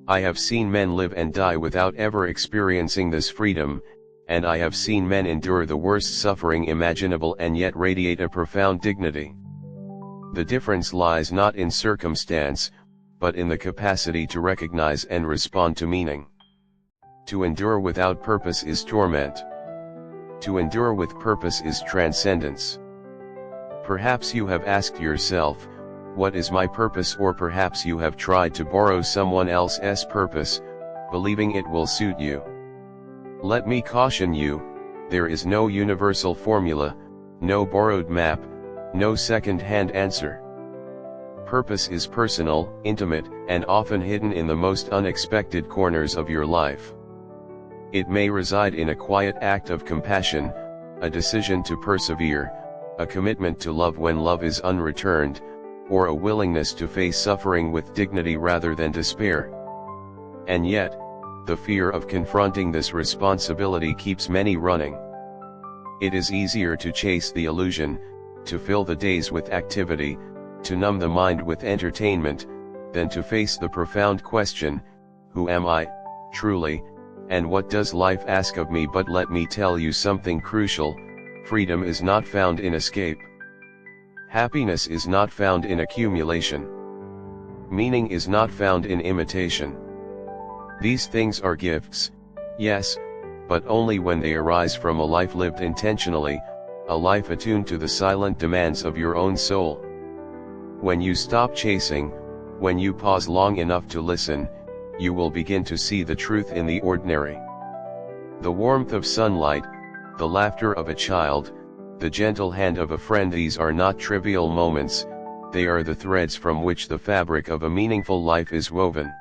Speaker 1: I have seen men live and die without ever experiencing this freedom, and I have seen men endure the worst suffering imaginable and yet radiate a profound dignity. The difference lies not in circumstance, but in the capacity to recognize and respond to meaning. To endure without purpose is torment. To endure with purpose is transcendence. Perhaps you have asked yourself, what is my purpose? Or perhaps you have tried to borrow someone else's purpose, believing it will suit you. Let me caution you, there is no universal formula, no borrowed map, no second-hand answer. Purpose is personal, intimate, and often hidden in the most unexpected corners of your life. It may reside in a quiet act of compassion, a decision to persevere, a commitment to love when love is unreturned, or a willingness to face suffering with dignity rather than despair. And yet, the fear of confronting this responsibility keeps many running. It is easier to chase the illusion, to fill the days with activity, to numb the mind with entertainment, than to face the profound question, who am I, truly, and what does life ask of me? But let me tell you something crucial: freedom is not found in escape. Happiness is not found in accumulation. Meaning is not found in imitation. These things are gifts, yes, but only when they arise from a life lived intentionally, a life attuned to the silent demands of your own soul. When you stop chasing, when you pause long enough to listen, you will begin to see the truth in the ordinary. The warmth of sunlight, the laughter of a child, the gentle hand of a friend, these are not trivial moments, they are the threads from which the fabric of a meaningful life is woven.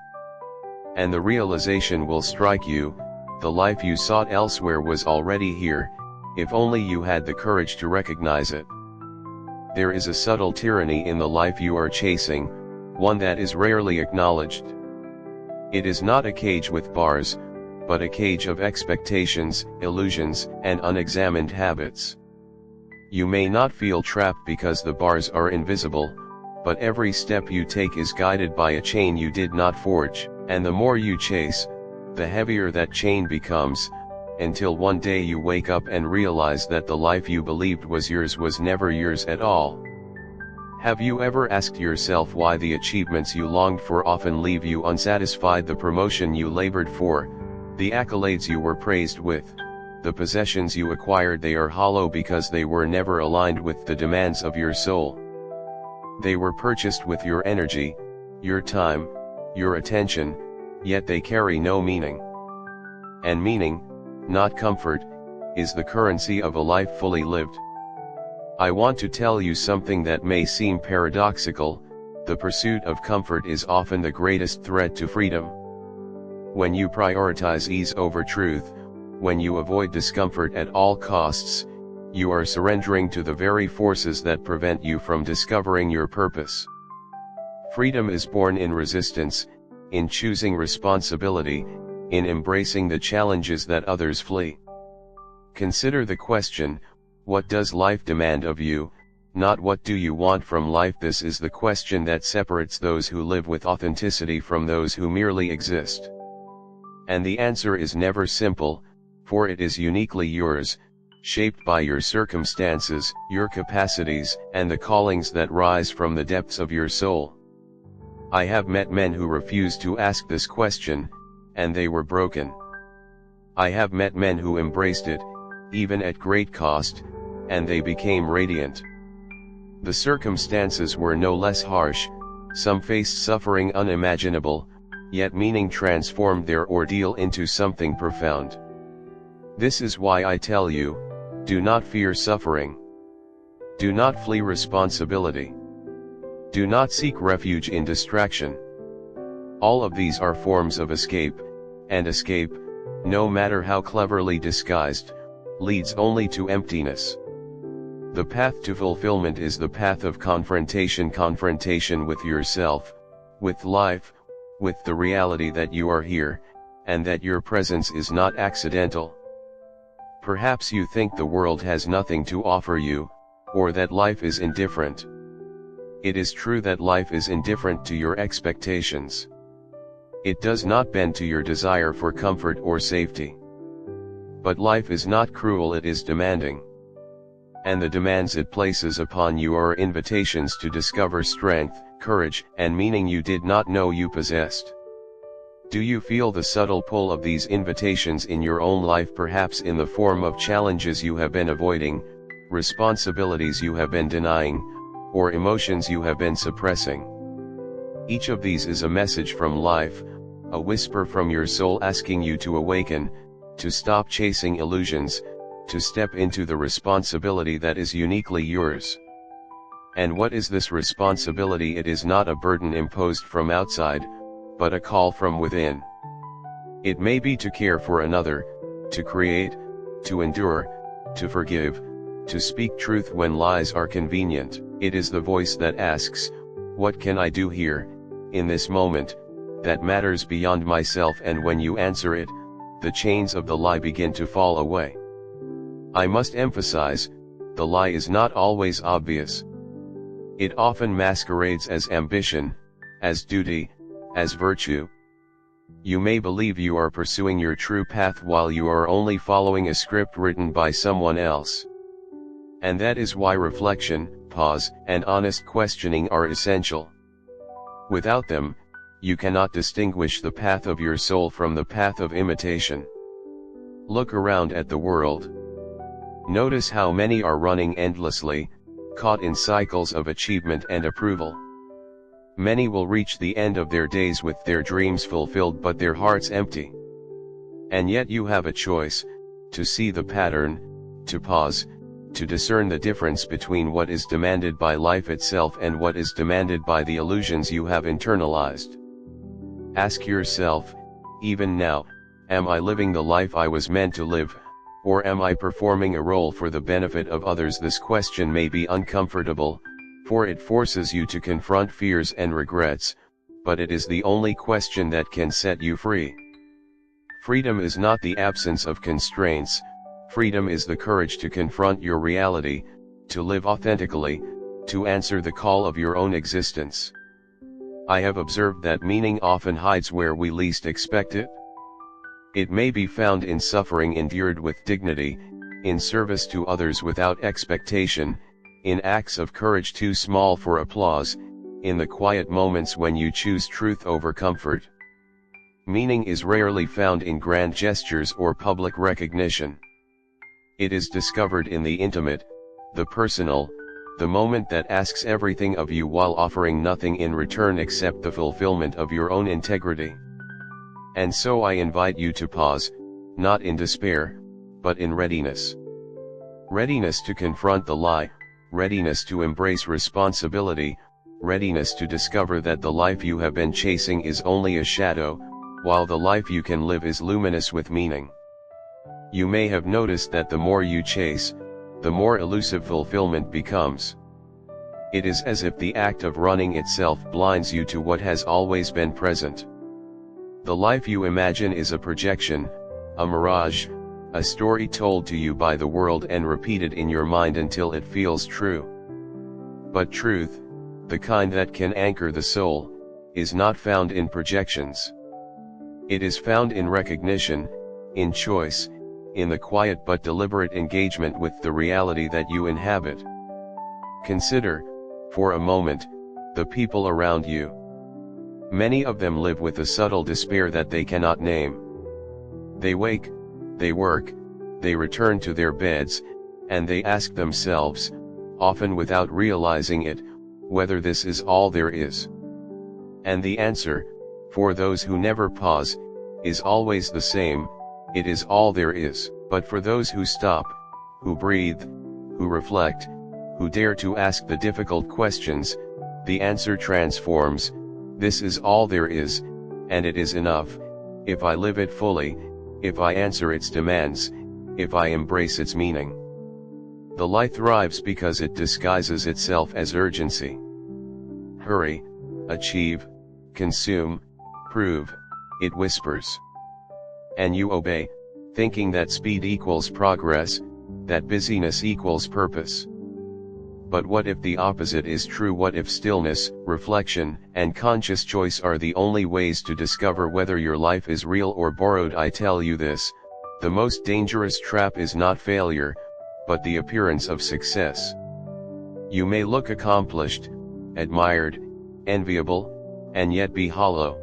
Speaker 1: And the realization will strike you: the life you sought elsewhere was already here, if only you had the courage to recognize it. There is a subtle tyranny in the life you are chasing, one that is rarely acknowledged. It is not a cage with bars, but a cage of expectations, illusions, and unexamined habits. You may not feel trapped because the bars are invisible, but every step you take is guided by a chain you did not forge, and the more you chase, the heavier that chain becomes, until one day you wake up and realize that the life you believed was yours was never yours at all. Have you ever asked yourself why the achievements you longed for often leave you unsatisfied? The promotion you labored for, the accolades you were praised with, the possessions you acquired, they are hollow because they were never aligned with the demands of your soul. They were purchased with your energy, your time, your attention, yet they carry no meaning. And meaning, not comfort, is the currency of a life fully lived. I want to tell you something that may seem paradoxical: the pursuit of comfort is often the greatest threat to freedom. When you prioritize ease over truth, when you avoid discomfort at all costs, you are surrendering to the very forces that prevent you from discovering your purpose. Freedom is born in resistance, in choosing responsibility, in embracing the challenges that others flee. Consider the question: what does life demand of you, not what do you want from life? This is the question that separates those who live with authenticity from those who merely exist. And the answer is never simple, for it is uniquely yours, shaped by your circumstances, your capacities, and the callings that rise from the depths of your soul. I have met men who refused to ask this question, and they were broken. I have met men who embraced it, even at great cost, and they became radiant. The circumstances were no less harsh, some faced suffering unimaginable, yet meaning transformed their ordeal into something profound. This is why I tell you, do not fear suffering. Do not flee responsibility. Do not seek refuge in distraction. All of these are forms of escape, and escape, no matter how cleverly disguised, leads only to emptiness. The path to fulfillment is the path of confrontation with yourself, with life, with the reality that you are here, and that your presence is not accidental. Perhaps you think the world has nothing to offer you, or that life is indifferent. It is true that life is indifferent to your expectations. It does not bend to your desire for comfort or safety. But life is not cruel, it is demanding. And the demands it places upon you are invitations to discover strength, courage, and meaning you did not know you possessed. Do you feel the subtle pull of these invitations in your own life, perhaps in the form of challenges you have been avoiding, responsibilities you have been denying, or emotions you have been suppressing? Each of these is a message from life, a whisper from your soul asking you to awaken, to stop chasing illusions, to step into the responsibility that is uniquely yours. And what is this responsibility? It is not a burden imposed from outside, but a call from within. It may be to care for another, to create, to endure, to forgive, to speak truth when lies are convenient. It is the voice that asks, what can I do here, in this moment, that matters beyond myself? And when you answer it, the chains of the lie begin to fall away. I must emphasize, the lie is not always obvious. It often masquerades as ambition, as duty, as virtue. You may believe you are pursuing your true path while you are only following a script written by someone else. And that is why reflection, pause, and honest questioning are essential. Without them, you cannot distinguish the path of your soul from the path of imitation. Look around at the world. Notice how many are running endlessly, caught in cycles of achievement and approval. Many will reach the end of their days with their dreams fulfilled but their hearts empty. And yet you have a choice, to see the pattern, to pause, to discern the difference between what is demanded by life itself and what is demanded by the illusions you have internalized. Ask yourself, even now, am I living the life I was meant to live, or am I performing a role for the benefit of others? This question may be uncomfortable, for it forces you to confront fears and regrets, but it is the only question that can set you free. Freedom is not the absence of constraints, freedom is the courage to confront your reality, to live authentically, to answer the call of your own existence. I have observed that meaning often hides where we least expect it. It may be found in suffering endured with dignity, in service to others without expectation, in acts of courage too small for applause, in the quiet moments when you choose truth over comfort. Meaning is rarely found in grand gestures or public recognition. It is discovered in the intimate, the personal, the moment that asks everything of you while offering nothing in return except the fulfillment of your own integrity. And so I invite you to pause, not in despair, but in readiness. Readiness to confront the lie, readiness to embrace responsibility, readiness to discover that the life you have been chasing is only a shadow, while the life you can live is luminous with meaning. You may have noticed that the more you chase, the more elusive fulfillment becomes. It is as if the act of running itself blinds you to what has always been present. The life you imagine is a projection, a mirage, a story told to you by the world and repeated in your mind until it feels true. But truth, the kind that can anchor the soul, is not found in projections. It is found in recognition, in choice, in the quiet but deliberate engagement with the reality that you inhabit. Consider, for a moment, the people around you. Many of them live with a subtle despair that they cannot name. They wake, they work, they return to their beds, and they ask themselves, often without realizing it, whether this is all there is. And the answer, for those who never pause, is always the same: it is all there is. But for those who stop, who breathe, who reflect, who dare to ask the difficult questions, the answer transforms: this is all there is, and it is enough, if I live it fully, if I answer its demands, if I embrace its meaning. The lie thrives because it disguises itself as urgency. Hurry, achieve, consume, prove, it whispers. And you obey, thinking that speed equals progress, that busyness equals purpose. But what if the opposite is true? What if stillness, reflection, and conscious choice are the only ways to discover whether your life is real or borrowed? I tell you this, the most dangerous trap is not failure, but the appearance of success. You may look accomplished, admired, enviable, and yet be hollow.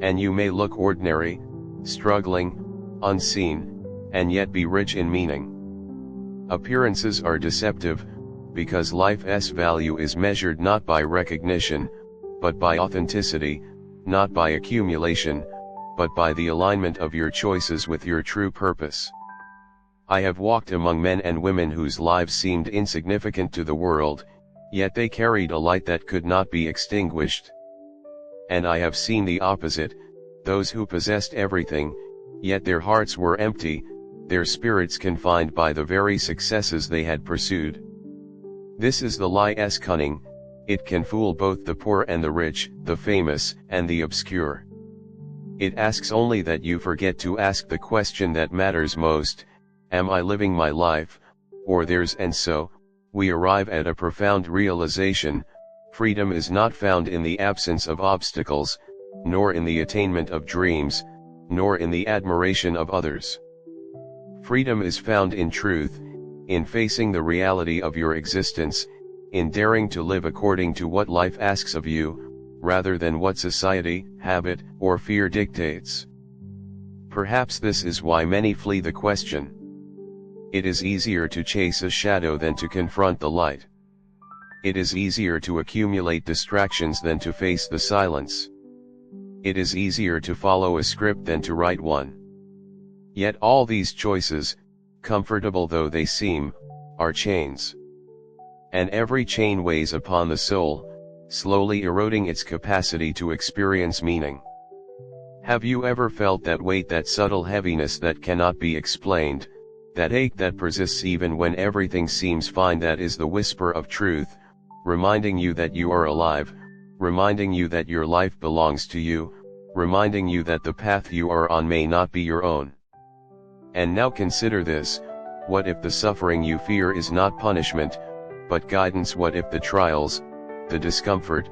Speaker 1: And you may look ordinary, struggling, unseen, and yet be rich in meaning. Appearances are deceptive, because life's value is measured not by recognition, but by authenticity, not by accumulation, but by the alignment of your choices with your true purpose. I have walked among men and women whose lives seemed insignificant to the world, yet they carried a light that could not be extinguished. And I have seen the opposite, those who possessed everything, yet their hearts were empty, their spirits confined by the very successes they had pursued. This is the lie's cunning: it can fool both the poor and the rich, the famous and the obscure. It asks only that you forget to ask the question that matters most: am I living my life, or theirs? And so, we arrive at a profound realization: freedom is not found in the absence of obstacles, nor in the attainment of dreams, nor in the admiration of others. Freedom is found in truth, in facing the reality of your existence, in daring to live according to what life asks of you, rather than what society, habit, or fear dictates. Perhaps this is why many flee the question. It is easier to chase a shadow than to confront the light. It is easier to accumulate distractions than to face the silence. It is easier to follow a script than to write one. Yet all these choices, comfortable though they seem, are chains. And every chain weighs upon the soul, slowly eroding its capacity to experience meaning. Have you ever felt that weight, that subtle heaviness that cannot be explained, that ache that persists even when everything seems fine? That is the whisper of truth, reminding you that you are alive, reminding you that your life belongs to you, reminding you that the path you are on may not be your own. And now consider this: what if the suffering you fear is not punishment, but guidance? What if the trials, the discomfort,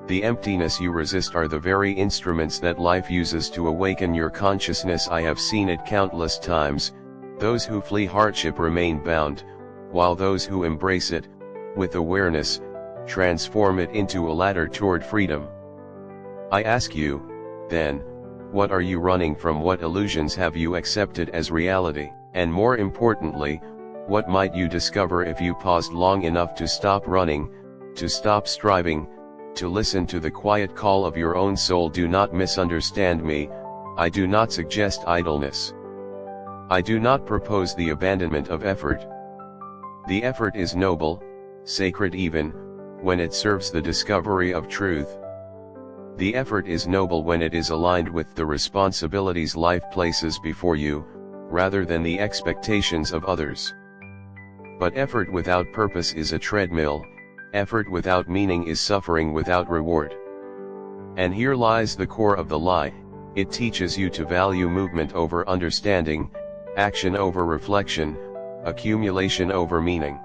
Speaker 1: the emptiness you resist are the very instruments that life uses to awaken your consciousness? I have seen it countless times: those who flee hardship remain bound, while those who embrace it, with awareness, transform it into a ladder toward freedom. I ask you, then, what are you running from? What illusions have you accepted as reality? And more importantly, what might you discover if you paused long enough to stop running, to stop striving, to listen to the quiet call of your own soul? Do not misunderstand me. I do not suggest idleness. I do not propose the abandonment of effort. The effort is noble, sacred even, when it serves the discovery of truth. The effort is noble when it is aligned with the responsibilities life places before you, rather than the expectations of others. But effort without purpose is a treadmill. Effort without meaning is suffering without reward. And here lies the core of the lie: it teaches you to value movement over understanding, action over reflection, accumulation over meaning.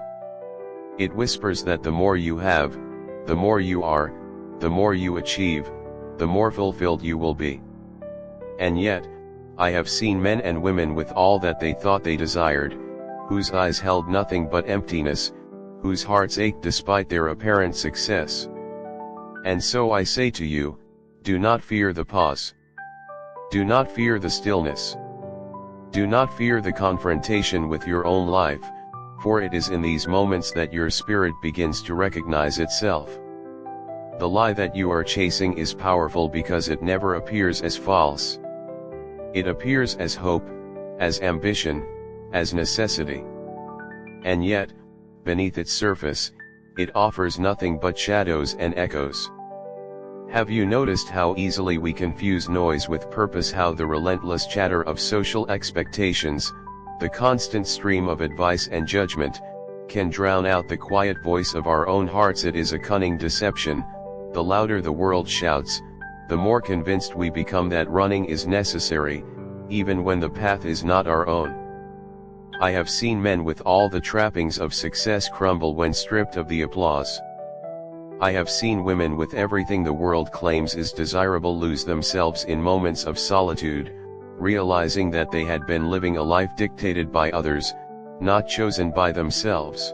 Speaker 1: It whispers that the more you have, the more you are, the more you achieve, the more fulfilled you will be. And yet, I have seen men and women with all that they thought they desired, whose eyes held nothing but emptiness, whose hearts ached despite their apparent success. And so I say to you, do not fear the pause. Do not fear the stillness. Do not fear the confrontation with your own life, for it is in these moments that your spirit begins to recognize itself. The lie that you are chasing is powerful because it never appears as false. It appears as hope, as ambition, as necessity. And yet, beneath its surface, it offers nothing but shadows and echoes. Have you noticed how easily we confuse noise with purpose? How the relentless chatter of social expectations, the constant stream of advice and judgment, can drown out the quiet voice of our own hearts? It is a cunning deception. The louder the world shouts, the more convinced we become that running is necessary, even when the path is not our own. I have seen men with all the trappings of success crumble when stripped of the applause. I have seen women with everything the world claims is desirable lose themselves in moments of solitude, realizing that they had been living a life dictated by others, not chosen by themselves.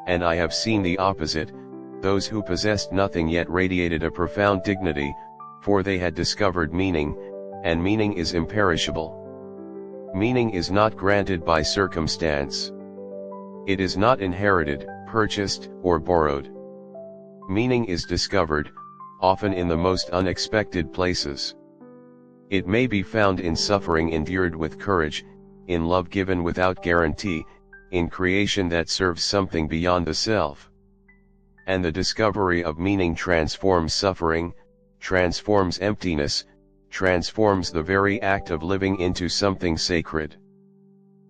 Speaker 1: And I have seen the opposite: those who possessed nothing yet radiated a profound dignity, for they had discovered meaning, and meaning is imperishable. Meaning is not granted by circumstance. It is not inherited, purchased, or borrowed. Meaning is discovered, often in the most unexpected places. It may be found in suffering endured with courage, in love given without guarantee, in creation that serves something beyond the self. And the discovery of meaning transforms suffering, transforms emptiness, transforms the very act of living into something sacred.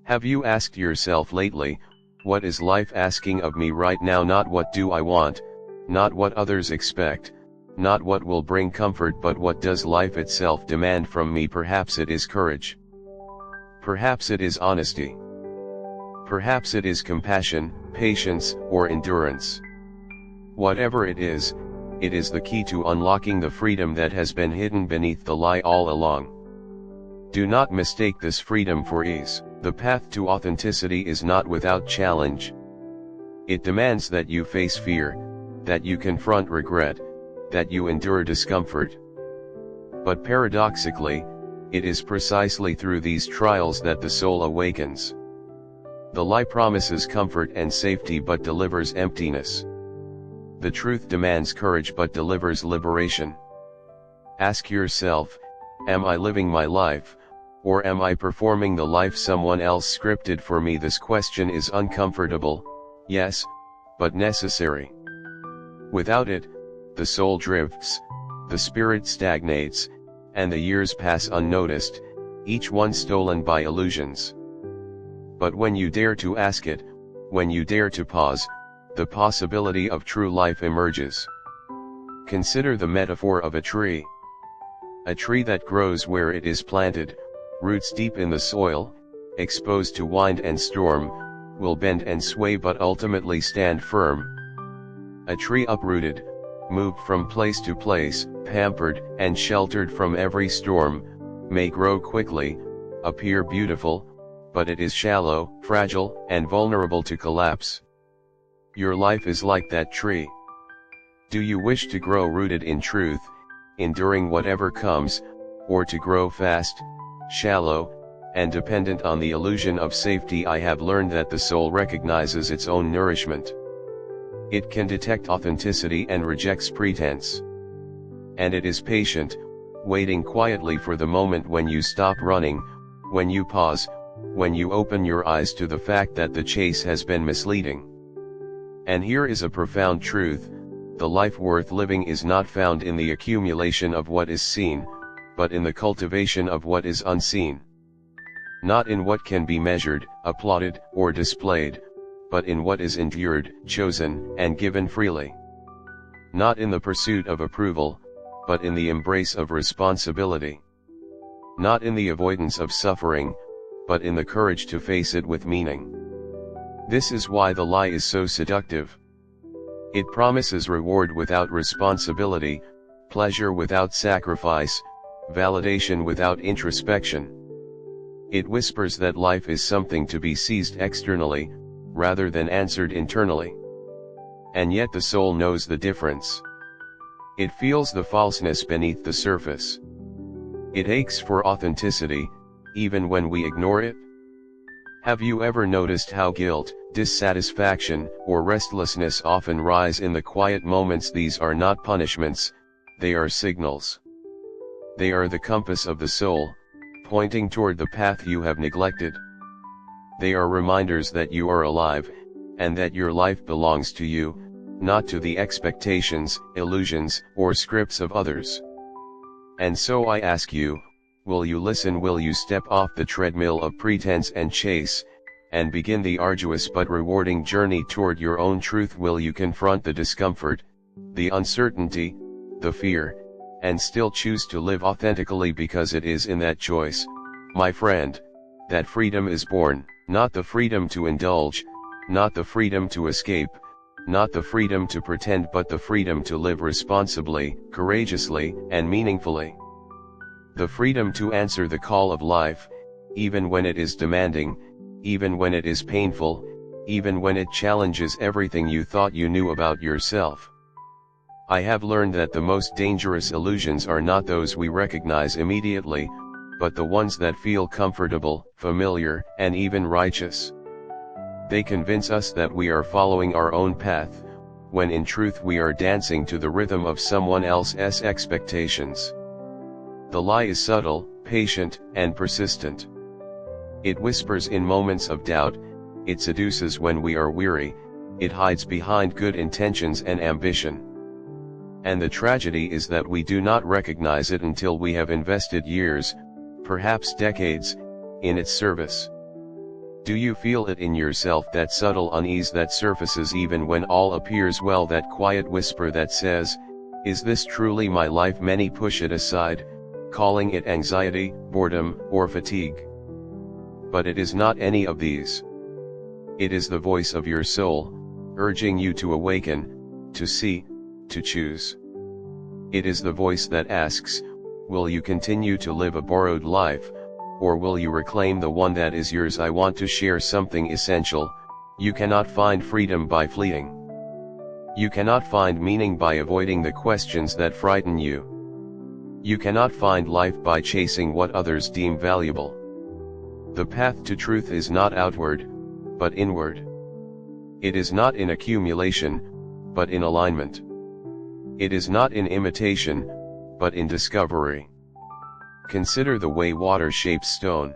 Speaker 1: Have you asked yourself lately, what is life asking of me right now? Not what do I want, not what others expect, not what will bring comfort, but what does life itself demand from me? Perhaps it is courage. Perhaps it is honesty. Perhaps it is compassion, patience, or endurance. Whatever it is the key to unlocking the freedom that has been hidden beneath the lie all along. Do not mistake this freedom for ease. The path to authenticity is not without challenge. It demands that you face fear, that you confront regret, that you endure discomfort. But paradoxically, it is precisely through these trials that the soul awakens. The lie promises comfort and safety but delivers emptiness. The truth demands courage but delivers liberation. Ask yourself, am I living my life, or am I performing the life someone else scripted for me? This question is uncomfortable, yes, but necessary. Without it, the soul drifts, the spirit stagnates, and the years pass unnoticed, each one stolen by illusions. But when you dare to ask it, when you dare to pause, the possibility of true life emerges. Consider the metaphor of a tree. A tree that grows where it is planted, roots deep in the soil, exposed to wind and storm, will bend and sway but ultimately stand firm. A tree uprooted, moved from place to place, pampered and sheltered from every storm, may grow quickly, appear beautiful, but it is shallow, fragile, and vulnerable to collapse. Your life is like that tree. Do you wish to grow rooted in truth, enduring whatever comes, or to grow fast, shallow, and dependent on the illusion of safety? I have learned that the soul recognizes its own nourishment. It can detect authenticity and rejects pretense. And it is patient, waiting quietly for the moment when you stop running, when you pause, when you open your eyes to the fact that the chase has been misleading. And here is a profound truth: the life worth living is not found in the accumulation of what is seen, but in the cultivation of what is unseen. Not in what can be measured, applauded, or displayed, but in what is endured, chosen, and given freely. Not in the pursuit of approval, but in the embrace of responsibility. Not in the avoidance of suffering, but in the courage to face it with meaning. This is why the lie is so seductive. It promises reward without responsibility, pleasure without sacrifice, validation without introspection. It whispers that life is something to be seized externally, rather than answered internally. And yet the soul knows the difference. It feels the falseness beneath the surface. It aches for authenticity, even when we ignore it. Have you ever noticed how guilt, dissatisfaction, or restlessness often rise in the quiet moments? These are not punishments, they are signals. They are the compass of the soul, pointing toward the path you have neglected. They are reminders that you are alive, and that your life belongs to you, not to the expectations, illusions, or scripts of others. And so I ask you, will you listen? Will you step off the treadmill of pretense and chase, and begin the arduous but rewarding journey toward your own truth? Will you confront the discomfort, the uncertainty, the fear, and still choose to live authentically? Because it is in that choice, my friend, that freedom is born. Not the freedom to indulge, not the freedom to escape, not the freedom to pretend, but the freedom to live responsibly, courageously, and meaningfully. The freedom to answer the call of life, even when it is demanding, even when it is painful, even when it challenges everything you thought you knew about yourself. I have learned that the most dangerous illusions are not those we recognize immediately, but the ones that feel comfortable, familiar, and even righteous. They convince us that we are following our own path, when in truth we are dancing to the rhythm of someone else's expectations. The lie is subtle, patient, and persistent. It whispers in moments of doubt, it seduces when we are weary, it hides behind good intentions and ambition. And the tragedy is that we do not recognize it until we have invested years, perhaps decades, in its service. Do you feel it in yourself, that subtle unease that surfaces even when all appears well, that quiet whisper that says, "Is this truly my life?" Many push it aside, calling it anxiety, boredom, or fatigue. But it is not any of these. It is the voice of your soul, urging you to awaken, to see, to choose. It is the voice that asks, will you continue to live a borrowed life, or will you reclaim the one that is yours? I want to share something essential. You cannot find freedom by fleeing. You cannot find meaning by avoiding the questions that frighten you. You cannot find life by chasing what others deem valuable. The path to truth is not outward, but inward. It is not in accumulation, but in alignment. It is not in imitation, but in discovery. Consider the way water shapes stone.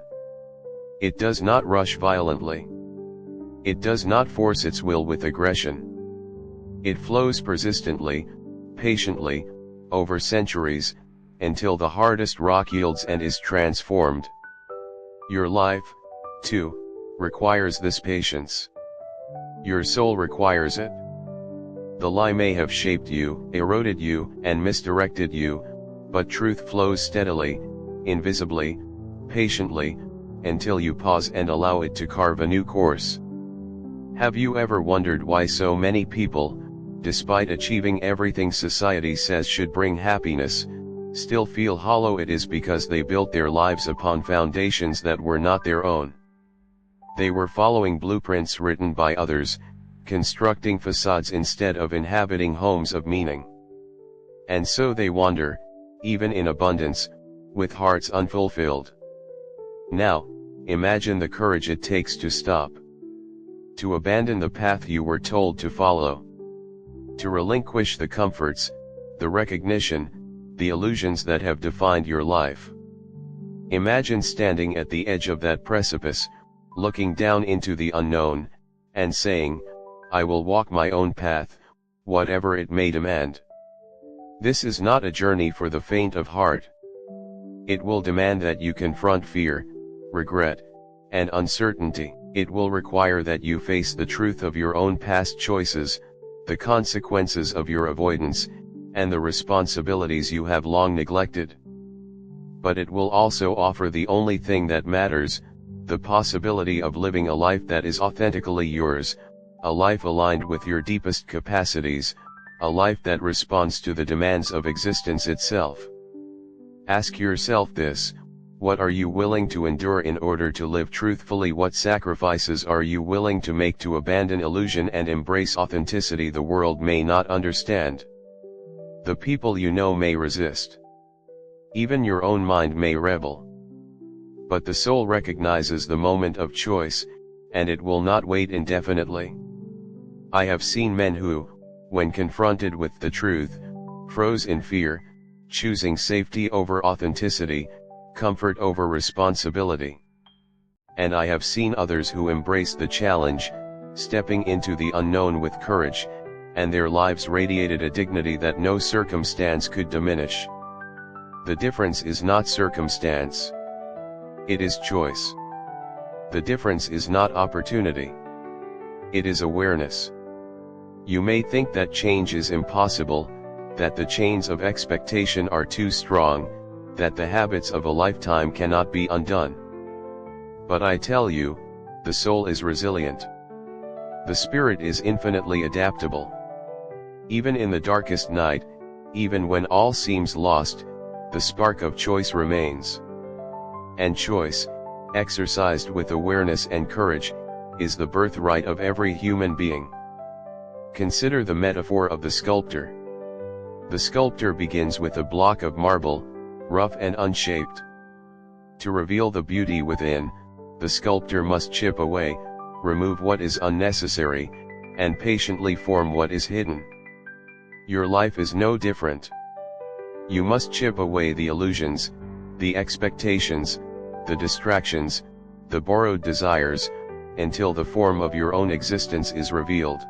Speaker 1: It does not rush violently. It does not force its will with aggression. It flows persistently, patiently, over centuries, until the hardest rock yields and is transformed. Your life, too, requires this patience. Your soul requires it. The lie may have shaped you, eroded you, and misdirected you, but truth flows steadily, invisibly, patiently, until you pause and allow it to carve a new course. Have you ever wondered why so many people, despite achieving everything society says should bring happiness, still feel hollow? It is because they built their lives upon foundations that were not their own. They were following blueprints written by others, constructing facades instead of inhabiting homes of meaning. And so they wander, even in abundance, with hearts unfulfilled. Now, imagine the courage it takes to stop. To abandon the path you were told to follow. To relinquish the comforts, the recognition, the illusions that have defined your life. Imagine standing at the edge of that precipice, looking down into the unknown, and saying, I will walk my own path, whatever it may demand. This is not a journey for the faint of heart. It will demand that you confront fear, regret, and uncertainty. It will require that you face the truth of your own past choices, the consequences of your avoidance, and the responsibilities you have long neglected. But it will also offer the only thing that matters, the possibility of living a life that is authentically yours, a life aligned with your deepest capacities, a life that responds to the demands of existence itself. Ask yourself this: what are you willing to endure in order to live truthfully? What sacrifices are you willing to make to abandon illusion and embrace authenticity? The world may not understand. The people you know may resist. Even your own mind may rebel. But the soul recognizes the moment of choice, and it will not wait indefinitely. I have seen men who, when confronted with the truth, froze in fear, choosing safety over authenticity, comfort over responsibility. And I have seen others who embraced the challenge, stepping into the unknown with courage, and their lives radiated a dignity that no circumstance could diminish. The difference is not circumstance. It is choice. The difference is not opportunity. It is awareness. You may think that change is impossible, that the chains of expectation are too strong, that the habits of a lifetime cannot be undone. But I tell you, the soul is resilient. The spirit is infinitely adaptable. Even in the darkest night, even when all seems lost, the spark of choice remains. And choice, exercised with awareness and courage, is the birthright of every human being. Consider the metaphor of the sculptor. The sculptor begins with a block of marble, rough and unshaped. To reveal the beauty within, the sculptor must chip away, remove what is unnecessary, and patiently form what is hidden. Your life is no different. You must chip away the illusions, the expectations, the distractions, the borrowed desires, until the form of your own existence is revealed.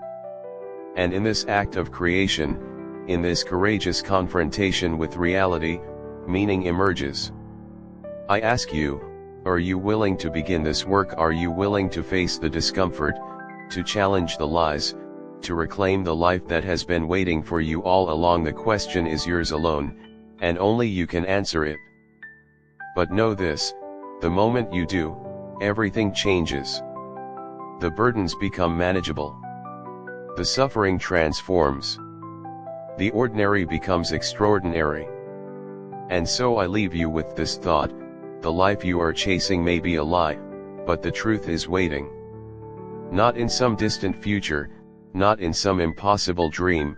Speaker 1: And in this act of creation, in this courageous confrontation with reality, meaning emerges. I ask you, are you willing to begin this work? Are you willing to face the discomfort, to challenge the lies, to reclaim the life that has been waiting for you all along? The question is yours alone, and only you can answer it. But know this: the moment you do, everything changes. The burdens become manageable. The suffering transforms. The ordinary becomes extraordinary. And so I leave you with this thought: the life you are chasing may be a lie, but the truth is waiting. Not in some distant future, not in some impossible dream,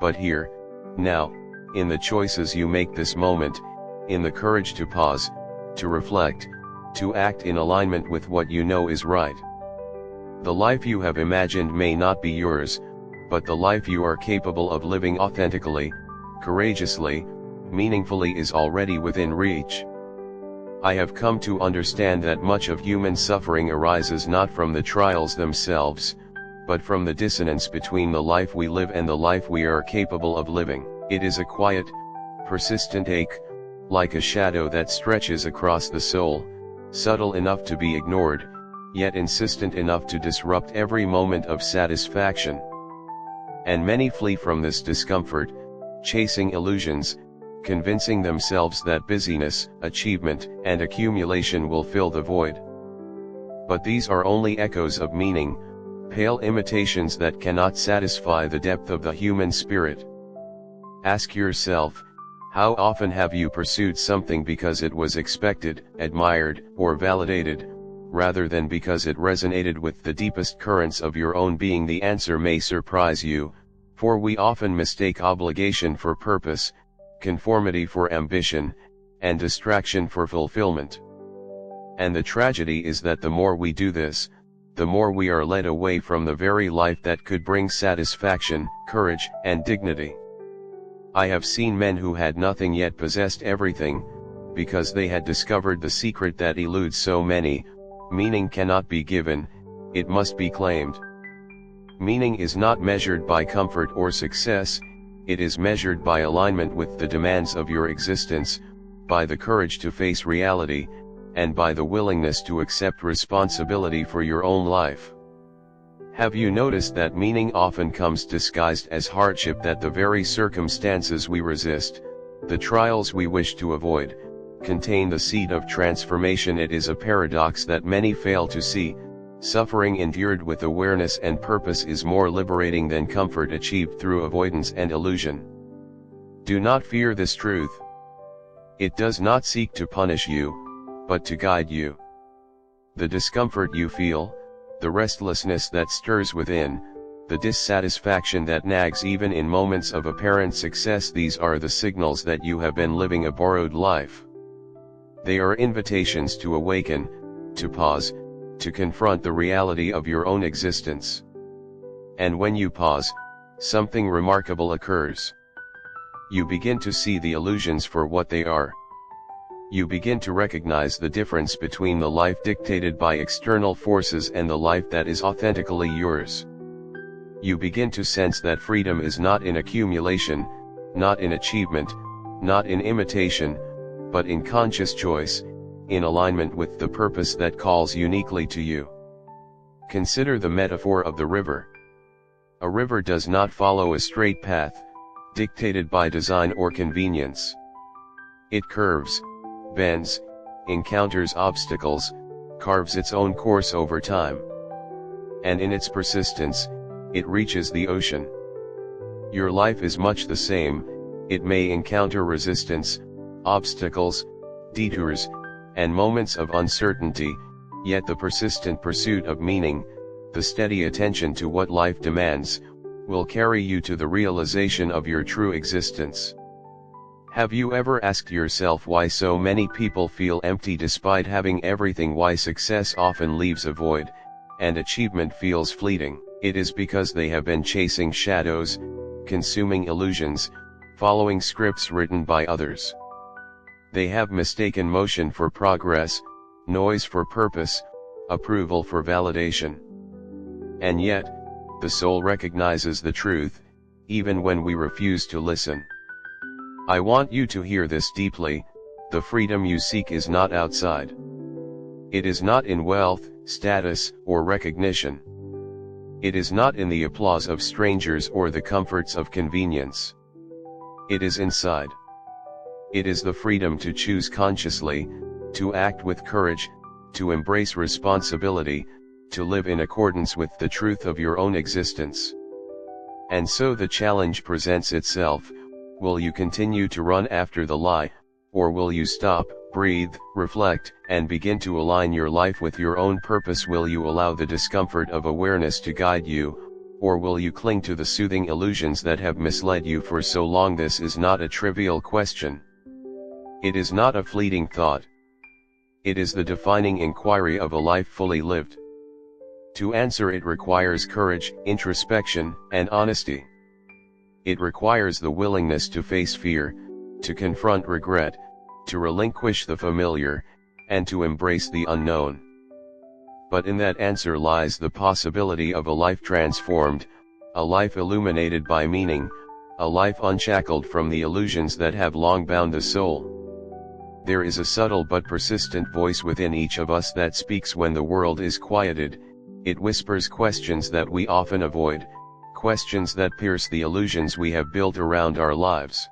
Speaker 1: but here, now, in the choices you make this moment, in the courage to pause, to reflect, to act in alignment with what you know is right. The life you have imagined may not be yours, but the life you are capable of living authentically, courageously, meaningfully is already within reach. I have come to understand that much of human suffering arises not from the trials themselves, but from the dissonance between the life we live and the life we are capable of living. It is a quiet, persistent ache, like a shadow that stretches across the soul, subtle enough to be ignored, yet insistent enough to disrupt every moment of satisfaction. And many flee from this discomfort, chasing illusions, convincing themselves that busyness, achievement, and accumulation will fill the void. But these are only echoes of meaning, pale imitations that cannot satisfy the depth of the human spirit. Ask yourself, how often have you pursued something because it was expected, admired, or validated, rather than because it resonated with the deepest currents of your own being? The answer may surprise you, for we often mistake obligation for purpose, conformity for ambition, and distraction for fulfillment. And the tragedy is that the more we do this, the more we are led away from the very life that could bring satisfaction, courage, and dignity. I have seen men who had nothing yet possessed everything, because they had discovered the secret that eludes so many: meaning cannot be given, it must be claimed. Meaning is not measured by comfort or success, it is measured by alignment with the demands of your existence, by the courage to face reality, and by the willingness to accept responsibility for your own life. Have you noticed that meaning often comes disguised as hardship, that the very circumstances we resist, the trials we wish to avoid, contain the seed of transformation? It is a paradox that many fail to see. Suffering endured with awareness and purpose is more liberating than comfort achieved through avoidance and illusion. Do not fear this truth. It does not seek to punish you, but to guide you. The discomfort you feel, the restlessness that stirs within, the dissatisfaction that nags even in moments of apparent success, these are the signals that you have been living a borrowed life. They are invitations to awaken, to pause, to confront the reality of your own existence. And when you pause, something remarkable occurs. You begin to see the illusions for what they are. You begin to recognize the difference between the life dictated by external forces and the life that is authentically yours. You begin to sense that freedom is not in accumulation, not in achievement, not in imitation, but in conscious choice, in alignment with the purpose that calls uniquely to you. Consider the metaphor of the river. A river does not follow a straight path, dictated by design or convenience. It curves, bends, encounters obstacles, carves its own course over time. And in its persistence, it reaches the ocean. Your life is much the same. It may encounter resistance, obstacles, detours, and moments of uncertainty, yet the persistent pursuit of meaning, the steady attention to what life demands, will carry you to the realization of your true existence. Have you ever asked yourself why so many people feel empty despite having everything? Why success often leaves a void, and achievement feels fleeting? It is because they have been chasing shadows, consuming illusions, following scripts written by others. They have mistaken motion for progress, noise for purpose, approval for validation. And yet, the soul recognizes the truth, even when we refuse to listen. I want you to hear this deeply: the freedom you seek is not outside. It is not in wealth, status, or recognition. It is not in the applause of strangers or the comforts of convenience. It is inside. It is the freedom to choose consciously, to act with courage, to embrace responsibility, to live in accordance with the truth of your own existence. And so the challenge presents itself: will you continue to run after the lie, or will you stop, breathe, reflect, and begin to align your life with your own purpose? Will you allow the discomfort of awareness to guide you, or will you cling to the soothing illusions that have misled you for so long? This is not a trivial question. It is not a fleeting thought. It is the defining inquiry of a life fully lived. To answer it requires courage, introspection, and honesty. It requires the willingness to face fear, to confront regret, to relinquish the familiar, and to embrace the unknown. But in that answer lies the possibility of a life transformed, a life illuminated by meaning, a life unshackled from the illusions that have long bound the soul. There is a subtle but persistent voice within each of us that speaks when the world is quieted. It whispers questions that we often avoid, questions that pierce the illusions we have built around our lives.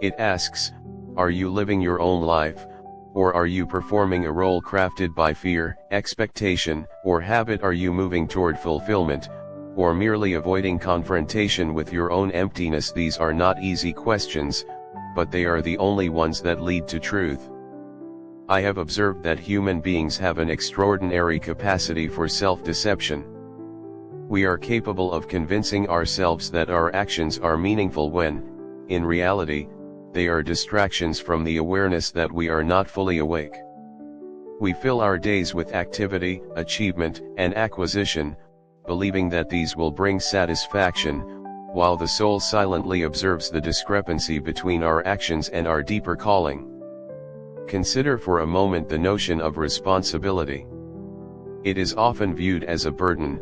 Speaker 1: It asks, are you living your own life, or are you performing a role crafted by fear, expectation, or habit? Are you moving toward fulfillment, or merely avoiding confrontation with your own emptiness? These are not easy questions, but they are the only ones that lead to truth. I have observed that human beings have an extraordinary capacity for self-deception. We are capable of convincing ourselves that our actions are meaningful when, in reality, they are distractions from the awareness that we are not fully awake. We fill our days with activity, achievement, and acquisition, believing that these will bring satisfaction, while the soul silently observes the discrepancy between our actions and our deeper calling. Consider for a moment the notion of responsibility. It is often viewed as a burden,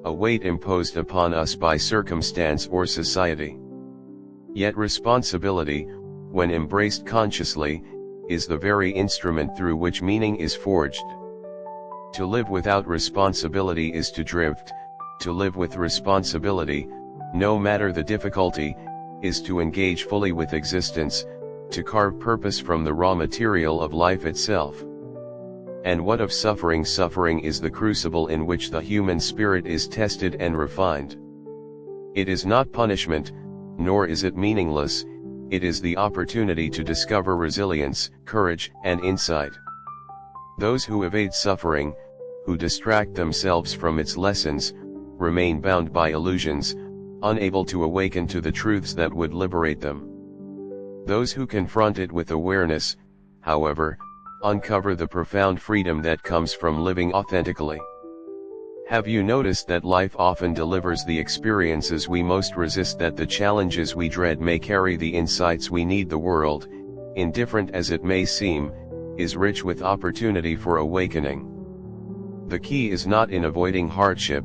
Speaker 1: a weight imposed upon us by circumstance or society. Yet responsibility, when embraced consciously, is the very instrument through which meaning is forged. To live without responsibility is to drift. To live with responsibility, no matter the difficulty, is to engage fully with existence, to carve purpose from the raw material of life itself. And what of suffering? Suffering is the crucible in which the human spirit is tested and refined. It is not punishment, nor is it meaningless. It is the opportunity to discover resilience, courage, and insight. Those who evade suffering, who distract themselves from its lessons, remain bound by illusions, unable to awaken to the truths that would liberate them. Those who confront it with awareness, however, uncover the profound freedom that comes from living authentically. Have you noticed that life often delivers the experiences we most resist, that the challenges we dread may carry the insights we need? The world, indifferent as it may seem, is rich with opportunity for awakening. The key is not in avoiding hardship,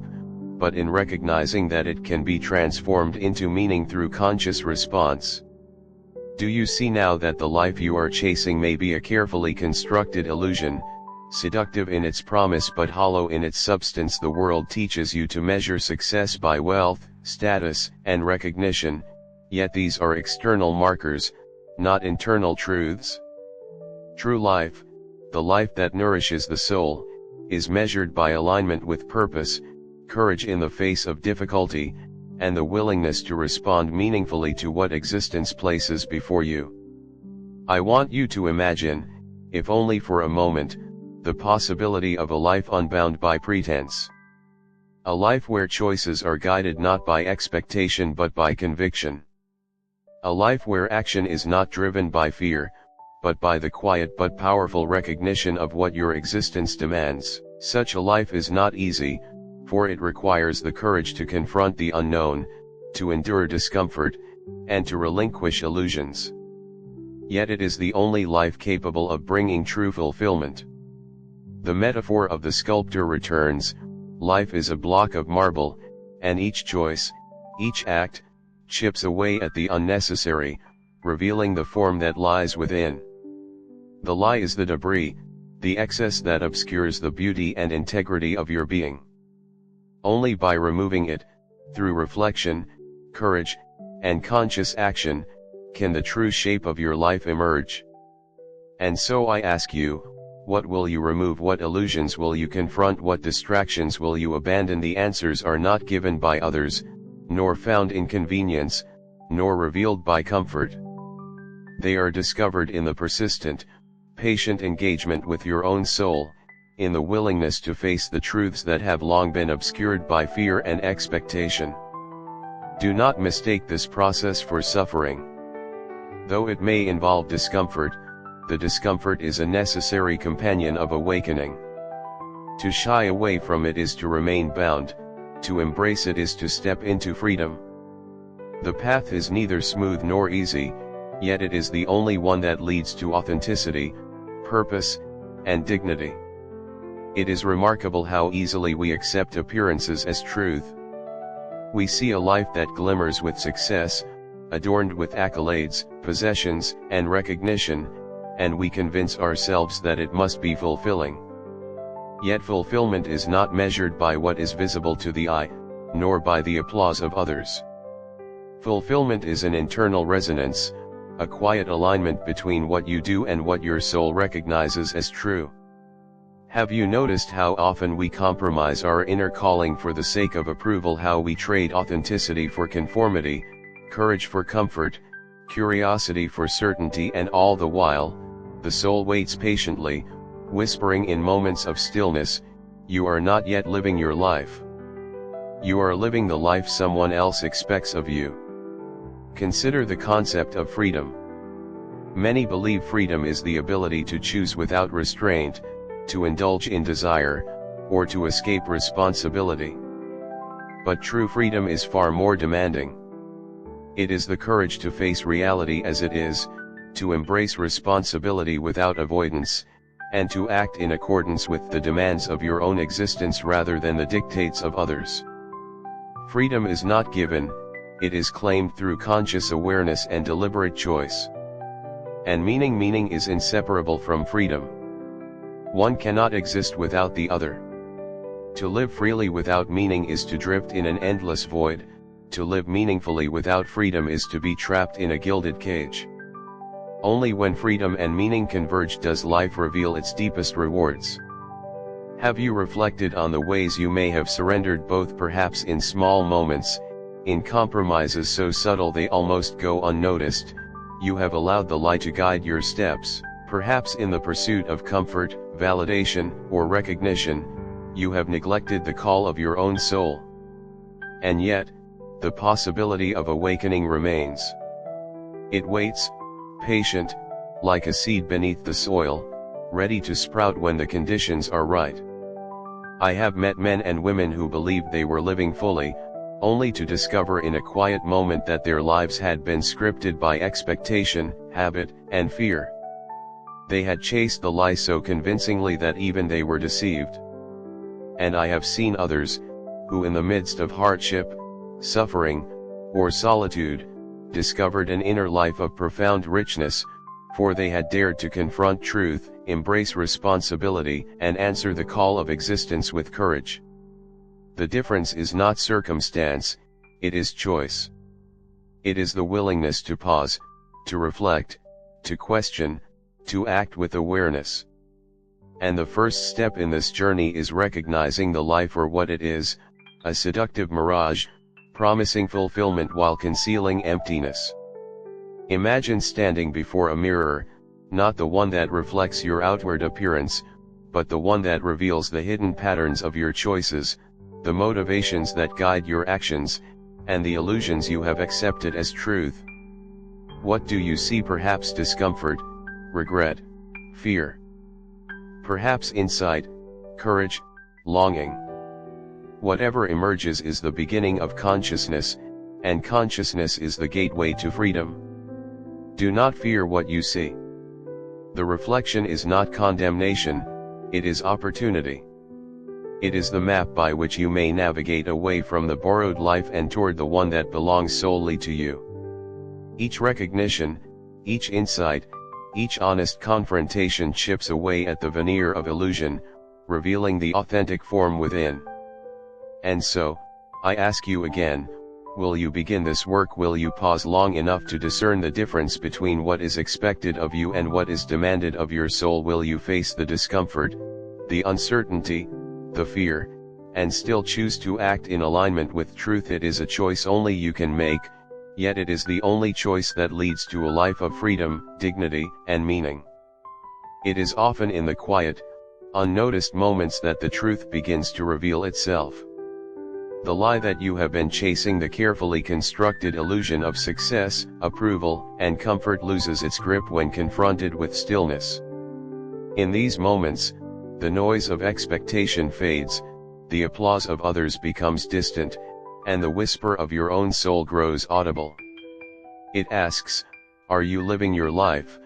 Speaker 1: but in recognizing that it can be transformed into meaning through conscious response. Do you see now that the life you are chasing may be a carefully constructed illusion, seductive in its promise but hollow in its substance? The world teaches you to measure success by wealth, status, and recognition, yet these are external markers, not internal truths. True life, the life that nourishes the soul, is measured by alignment with purpose, courage in the face of difficulty, and the willingness to respond meaningfully to what existence places before you. I want you to imagine, if only for a moment, the possibility of a life unbound by pretense. A life where choices are guided not by expectation but by conviction. A life where action is not driven by fear, but by the quiet but powerful recognition of what your existence demands. Such a life is not easy, for it requires the courage to confront the unknown, to endure discomfort, and to relinquish illusions. Yet it is the only life capable of bringing true fulfillment. The metaphor of the sculptor returns: life is a block of marble, and each choice, each act, chips away at the unnecessary, revealing the form that lies within. The lie is the debris, the excess that obscures the beauty and integrity of your being. Only by removing it, through reflection, courage, and conscious action, can the true shape of your life emerge. And so I ask you, What will you remove? What illusions will you confront? What distractions will you abandon? The answers are not given by others, nor found in convenience, nor revealed by comfort. They are discovered in the persistent, patient engagement with your own soul, in the willingness to face the truths that have long been obscured by fear and expectation. Do not mistake this process for suffering. Though it may involve discomfort, the discomfort is a necessary companion of awakening. To shy away from it is to remain bound, to embrace it is to step into freedom. The path is neither smooth nor easy, yet it is the only one that leads to authenticity, purpose, and dignity. It is remarkable how easily we accept appearances as truth. We see a life that glimmers with success, adorned with accolades, possessions, and recognition, and we convince ourselves that it must be fulfilling. Yet fulfillment is not measured by what is visible to the eye, nor by the applause of others. Fulfillment is an internal resonance, a quiet alignment between what you do and what your soul recognizes as true. Have you noticed how often we compromise our inner calling for the sake of approval? How we trade authenticity for conformity, courage for comfort, curiosity for certainty, and all the while, the soul waits patiently, whispering in moments of stillness, "You are not yet living your life. You are living the life someone else expects of you." Consider the concept of freedom. Many believe freedom is the ability to choose without restraint, to indulge in desire, or to escape responsibility. But true freedom is far more demanding. It is the courage to face reality as it is, to embrace responsibility without avoidance, and to act in accordance with the demands of your own existence rather than the dictates of others. Freedom is not given, it is claimed through conscious awareness and deliberate choice. And meaning is inseparable from freedom. One cannot exist without the other. To live freely without meaning is to drift in an endless void, to live meaningfully without freedom is to be trapped in a gilded cage. Only when freedom and meaning converge does life reveal its deepest rewards. Have you reflected on the ways you may have surrendered both, perhaps in small moments, in compromises so subtle they almost go unnoticed? You have allowed the light to guide your steps, perhaps in the pursuit of comfort, validation, or recognition. You have neglected the call of your own soul. And yet, the possibility of awakening remains. It waits, patient, like a seed beneath the soil, ready to sprout when the conditions are right. I have met men and women who believed they were living fully, only to discover in a quiet moment that their lives had been scripted by expectation, habit, and fear. They had chased the lie so convincingly that even they were deceived. And I have seen others, who in the midst of hardship, suffering, or solitude, discovered an inner life of profound richness, for they had dared to confront truth, embrace responsibility, and answer the call of existence with courage. The difference is not circumstance, it is choice. It is the willingness to pause, to reflect, to question, to act with awareness. And the first step in this journey is recognizing the life for what it is, a seductive mirage, promising fulfillment while concealing emptiness. Imagine standing before a mirror, not the one that reflects your outward appearance, but the one that reveals the hidden patterns of your choices, the motivations that guide your actions, and the illusions you have accepted as truth. What do you see? Perhaps discomfort, regret, fear. Perhaps insight, courage, longing. Whatever emerges is the beginning of consciousness, and consciousness is the gateway to freedom. Do not fear what you see. The reflection is not condemnation, it is opportunity. It is the map by which you may navigate away from the borrowed life and toward the one that belongs solely to you. Each recognition, each insight, each honest confrontation chips away at the veneer of illusion, revealing the authentic form within. And so, I ask you again, Will you begin this work? Will you pause long enough to discern the difference between what is expected of you and what is demanded of your soul? Will you face the discomfort, the uncertainty, the fear, and still choose to act in alignment with truth? It is a choice only you can make, yet it is the only choice that leads to a life of freedom, dignity, and meaning. It is often in the quiet, unnoticed moments that the truth begins to reveal itself. The lie that you have been chasing, the carefully constructed illusion of success, approval, and comfort, loses its grip when confronted with stillness. In these moments, the noise of expectation fades, the applause of others becomes distant, and the whisper of your own soul grows audible. It asks, are you living your life,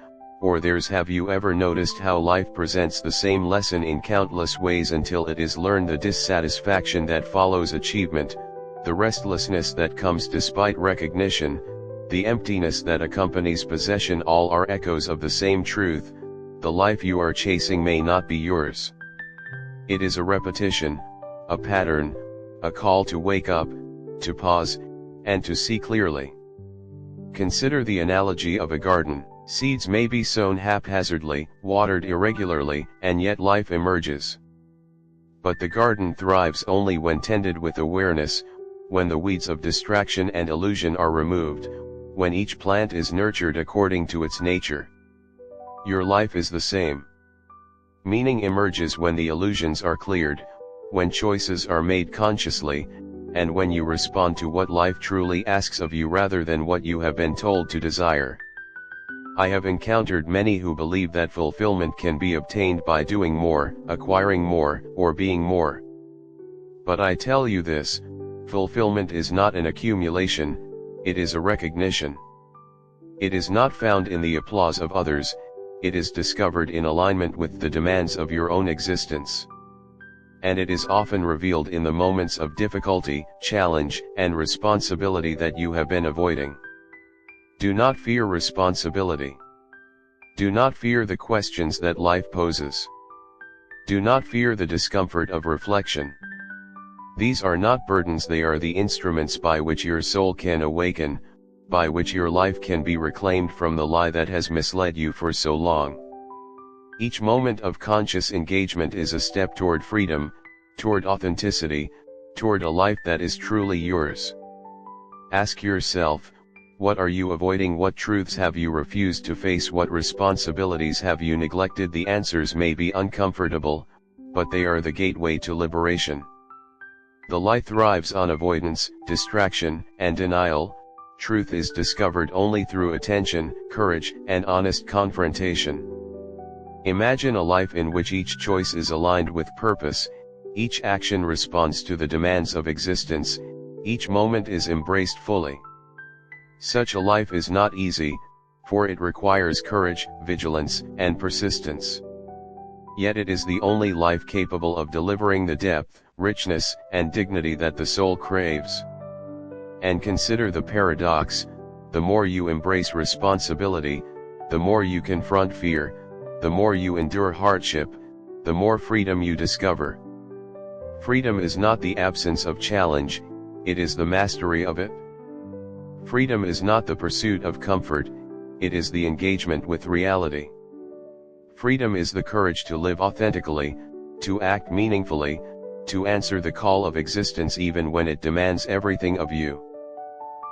Speaker 1: or theirs? Have you ever noticed how life presents the same lesson in countless ways until it is learned? The dissatisfaction that follows achievement, the restlessness that comes despite recognition, the emptiness that accompanies possession, all are echoes of the same truth: the life you are chasing may not be yours. It is a repetition, a pattern, a call to wake up, to pause, and to see clearly. Consider the analogy of a garden. Seeds may be sown haphazardly, watered irregularly, and yet life emerges. But the garden thrives only when tended with awareness, when the weeds of distraction and illusion are removed, when each plant is nurtured according to its nature. Your life is the same. Meaning emerges when the illusions are cleared, when choices are made consciously, and when you respond to what life truly asks of you rather than what you have been told to desire. I have encountered many who believe that fulfillment can be obtained by doing more, acquiring more, or being more. But I tell you this: fulfillment is not an accumulation, it is a recognition. It is not found in the applause of others, it is discovered in alignment with the demands of your own existence. And it is often revealed in the moments of difficulty, challenge, and responsibility that you have been avoiding. Do not fear responsibility. Do not fear the questions that life poses. Do not fear the discomfort of reflection. These are not burdens, they are the instruments by which your soul can awaken, by which your life can be reclaimed from the lie that has misled you for so long. Each moment of conscious engagement is a step toward freedom, toward authenticity, toward a life that is truly yours. Ask yourself, what are you avoiding? What truths have you refused to face? What responsibilities have you neglected? The answers may be uncomfortable, but they are the gateway to liberation. The lie thrives on avoidance, distraction, and denial. Truth is discovered only through attention, courage, and honest confrontation. Imagine a life in which each choice is aligned with purpose, each action responds to the demands of existence, each moment is embraced fully. Such a life is not easy, for it requires courage, vigilance, and persistence. Yet it is the only life capable of delivering the depth, richness, and dignity that the soul craves. And consider the paradox: the more you embrace responsibility, the more you confront fear, the more you endure hardship, the more freedom you discover. Freedom is not the absence of challenge, it is the mastery of it. Freedom is not the pursuit of comfort, it is the engagement with reality. Freedom is the courage to live authentically, to act meaningfully, to answer the call of existence even when it demands everything of you.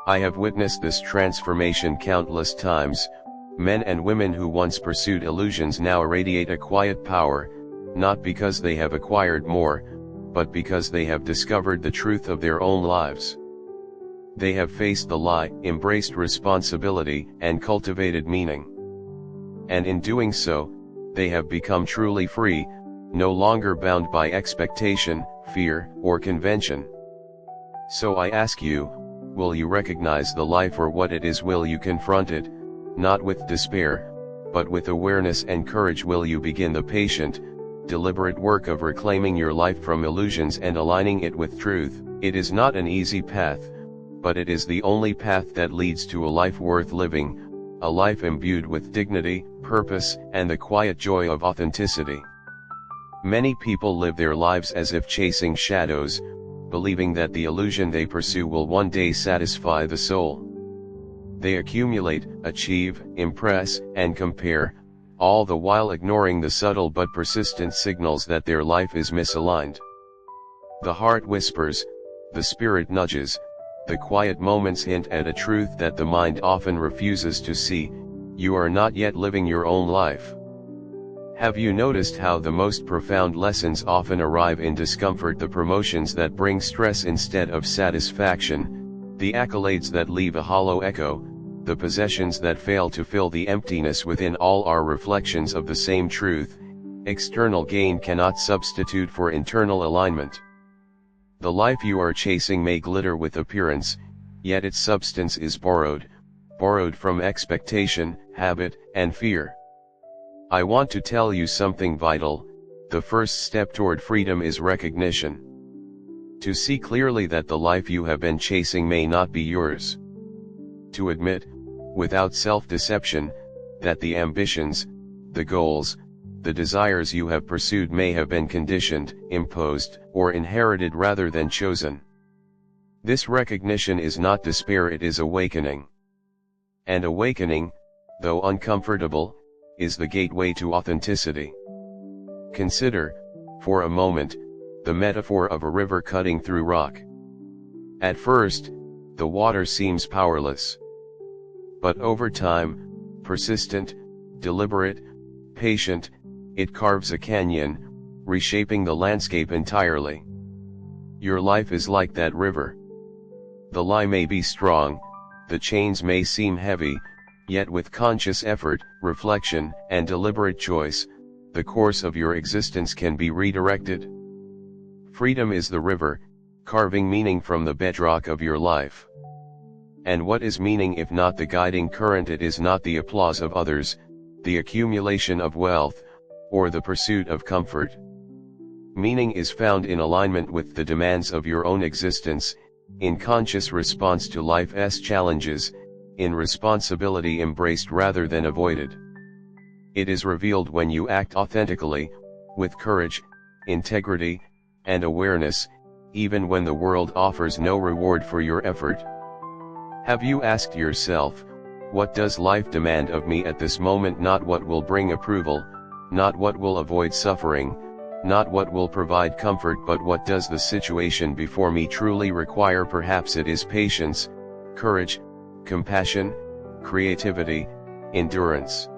Speaker 1: I have witnessed this transformation countless times. Men and women who once pursued illusions now radiate a quiet power, not because they have acquired more, but because they have discovered the truth of their own lives. They have faced the lie, embraced responsibility, and cultivated meaning. And in doing so, they have become truly free, no longer bound by expectation, fear, or convention. So I ask you, will you recognize the lie for what it is? Will you confront it, not with despair, but with awareness and courage? Will you begin the patient, deliberate work of reclaiming your life from illusions and aligning it with truth? It is not an easy path, but it is the only path that leads to a life worth living, a life imbued with dignity, purpose, and the quiet joy of authenticity. Many people live their lives as if chasing shadows, believing that the illusion they pursue will one day satisfy the soul. They accumulate, achieve, impress, and compare, all the while ignoring the subtle but persistent signals that their life is misaligned. The heart whispers, the spirit nudges, the quiet moments hint at a truth that the mind often refuses to see: you are not yet living your own life. Have you noticed how the most profound lessons often arrive in discomfort, the promotions that bring stress instead of satisfaction, the accolades that leave a hollow echo, the possessions that fail to fill the emptiness within? All are reflections of the same truth: external gain cannot substitute for internal alignment. The life you are chasing may glitter with appearance, yet its substance is borrowed from expectation, habit, and fear. I want to tell you something vital: the first step toward freedom is recognition. To see clearly that the life you have been chasing may not be yours. To admit, without self-deception, that the ambitions, the goals, the desires you have pursued may have been conditioned, imposed, or inherited rather than chosen. This recognition is not despair, it is awakening. And awakening, though uncomfortable, is the gateway to authenticity. Consider, for a moment, the metaphor of a river cutting through rock. At first, the water seems powerless. But over time, persistent, deliberate, patient, it carves a canyon, reshaping the landscape entirely. Your life is like that river. The lie may be strong, the chains may seem heavy, yet with conscious effort, reflection, and deliberate choice, the course of your existence can be redirected. Freedom is the river, carving meaning from the bedrock of your life. And what is meaning if not the guiding current? It is not the applause of others, the accumulation of wealth, or the pursuit of comfort. Meaning is found in alignment with the demands of your own existence, in conscious response to life's challenges, in responsibility embraced rather than avoided. It is revealed when you act authentically, with courage, integrity, and awareness, even when the world offers no reward for your effort. Have you asked yourself, what does life demand of me at this moment? Not what will bring approval, not what will avoid suffering, not what will provide comfort, but what does the situation before me truly require? Perhaps it is patience, courage, compassion, creativity, endurance.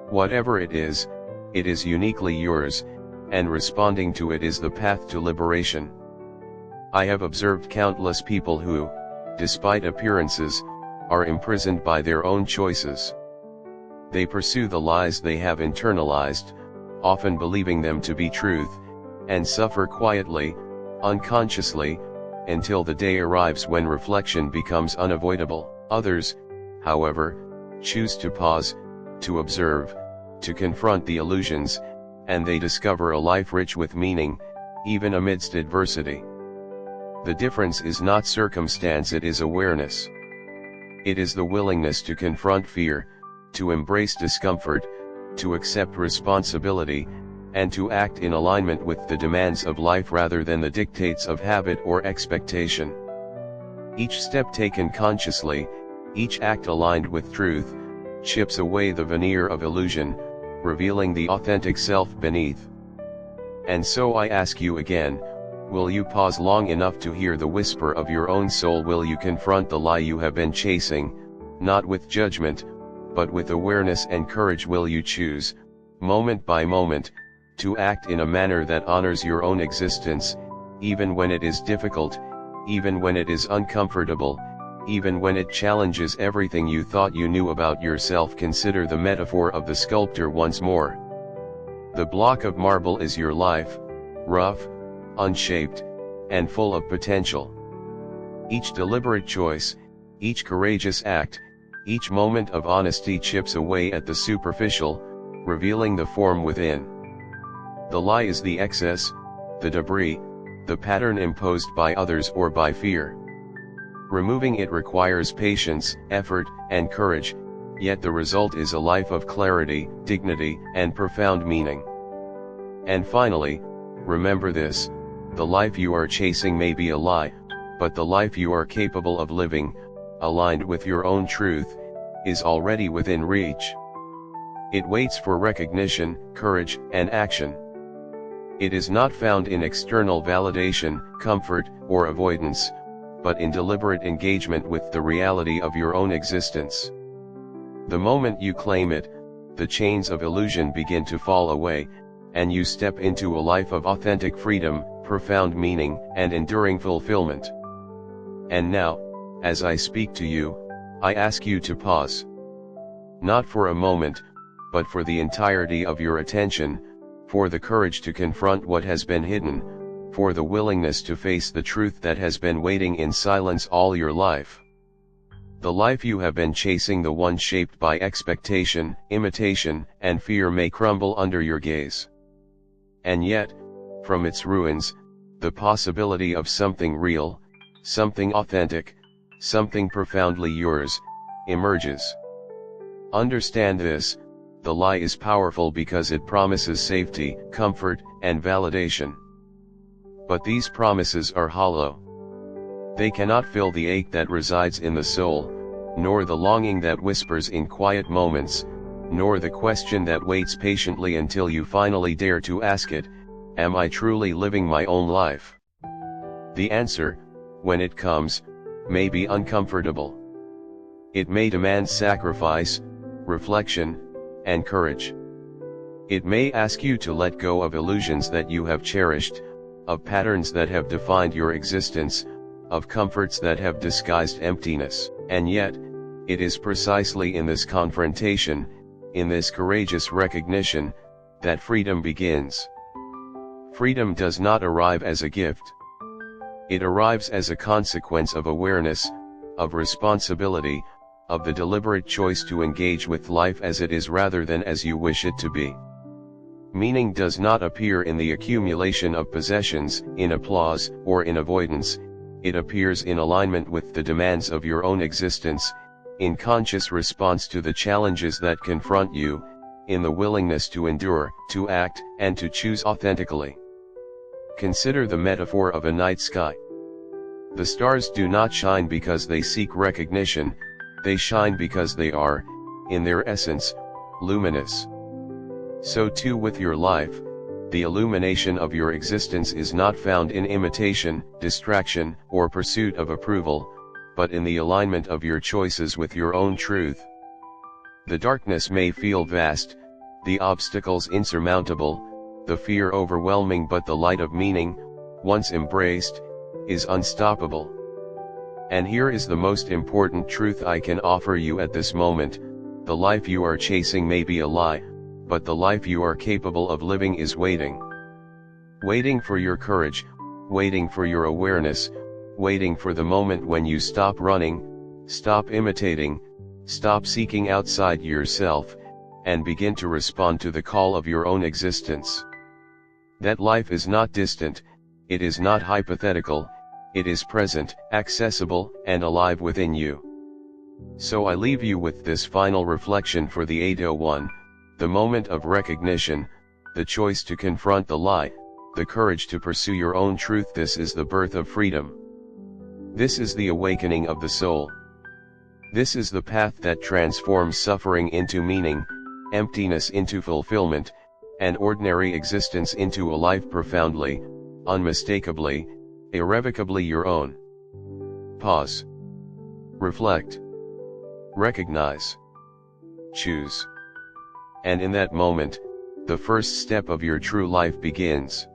Speaker 1: Whatever it is uniquely yours, and responding to it is the path to liberation. I have observed countless people who, despite appearances, are imprisoned by their own choices. They pursue the lies they have internalized, often believing them to be truth, and suffer quietly, unconsciously, until the day arrives when reflection becomes unavoidable. Others, however, choose to pause, to observe, to confront the illusions, and they discover a life rich with meaning, even amidst adversity. The difference is not circumstance, it is awareness. It is the willingness to confront fear, to embrace discomfort, to accept responsibility, and to act in alignment with the demands of life rather than the dictates of habit or expectation. Each step taken consciously, each act aligned with truth, chips away the veneer of illusion, revealing the authentic self beneath. And so I ask you again, will you pause long enough to hear the whisper of your own soul? Will you confront the lie you have been chasing, not with judgment, but with awareness and courage? Will you choose, moment by moment, to act in a manner that honors your own existence, even when it is difficult, even when it is uncomfortable, even when it challenges everything you thought you knew about yourself? Consider the metaphor of the sculptor once more. The block of marble is your life, rough, unshaped, and full of potential. Each deliberate choice, each courageous act, each moment of honesty chips away at the superficial, revealing the form within. The lie is the excess, the debris, the pattern imposed by others or by fear. Removing it requires patience, effort, and courage, yet the result is a life of clarity, dignity, and profound meaning. And finally, remember this: The life you are chasing may be a lie, but the life you are capable of living, aligned with your own truth, is already within reach. It waits for recognition, courage, and action. It is not found in external validation, comfort, or avoidance, but in deliberate engagement with the reality of your own existence. The moment you claim it, the chains of illusion begin to fall away, and you step into a life of authentic freedom, profound meaning, and enduring fulfillment. And now, as I speak to you, I ask you to pause. Not for a moment, but for the entirety of your attention, for the courage to confront what has been hidden, for the willingness to face the truth that has been waiting in silence all your life. The life you have been chasing, the one shaped by expectation, imitation, and fear, may crumble under your gaze. And yet, from its ruins, the possibility of something real, something authentic, something profoundly yours, emerges. Understand this: the lie is powerful because it promises safety, comfort, and validation. But these promises are hollow. They cannot fill the ache that resides in the soul, nor the longing that whispers in quiet moments, nor the question that waits patiently until you finally dare to ask it: am I truly living my own life? The answer, when it comes, may be uncomfortable. It may demand sacrifice, reflection, and courage. It may ask you to let go of illusions that you have cherished, of patterns that have defined your existence, of comforts that have disguised emptiness. And yet, it is precisely in this confrontation, in this courageous recognition, that freedom begins. Freedom does not arrive as a gift. It arrives as a consequence of awareness, of responsibility, of the deliberate choice to engage with life as it is rather than as you wish it to be. Meaning does not appear in the accumulation of possessions, in applause, or in avoidance. It appears in alignment with the demands of your own existence, in conscious response to the challenges that confront you, in the willingness to endure, to act, and to choose authentically. Consider the metaphor of a night sky. The stars do not shine because they seek recognition, they shine because they are, in their essence, luminous. So too with your life, the illumination of your existence is not found in imitation, distraction, or pursuit of approval, but in the alignment of your choices with your own truth. The darkness may feel vast, the obstacles insurmountable, the fear overwhelming, but the light of meaning, once embraced, is unstoppable. And here is the most important truth I can offer you at this moment: the life you are chasing may be a lie, but the life you are capable of living is waiting. Waiting for your courage, waiting for your awareness, waiting for the moment when you stop running, stop imitating, stop seeking outside yourself, and begin to respond to the call of your own existence. That life is not distant, it is not hypothetical, it is present, accessible, and alive within you. So I leave you with this final reflection for the 801, the moment of recognition, the choice to confront the lie, the courage to pursue your own truth. This is the birth of freedom. This is the awakening of the soul. This is the path that transforms suffering into meaning, emptiness into fulfillment, and ordinary existence into a life profoundly, unmistakably, irrevocably your own. Pause. Reflect. Recognize. Choose. And in that moment, the first step of your true life begins.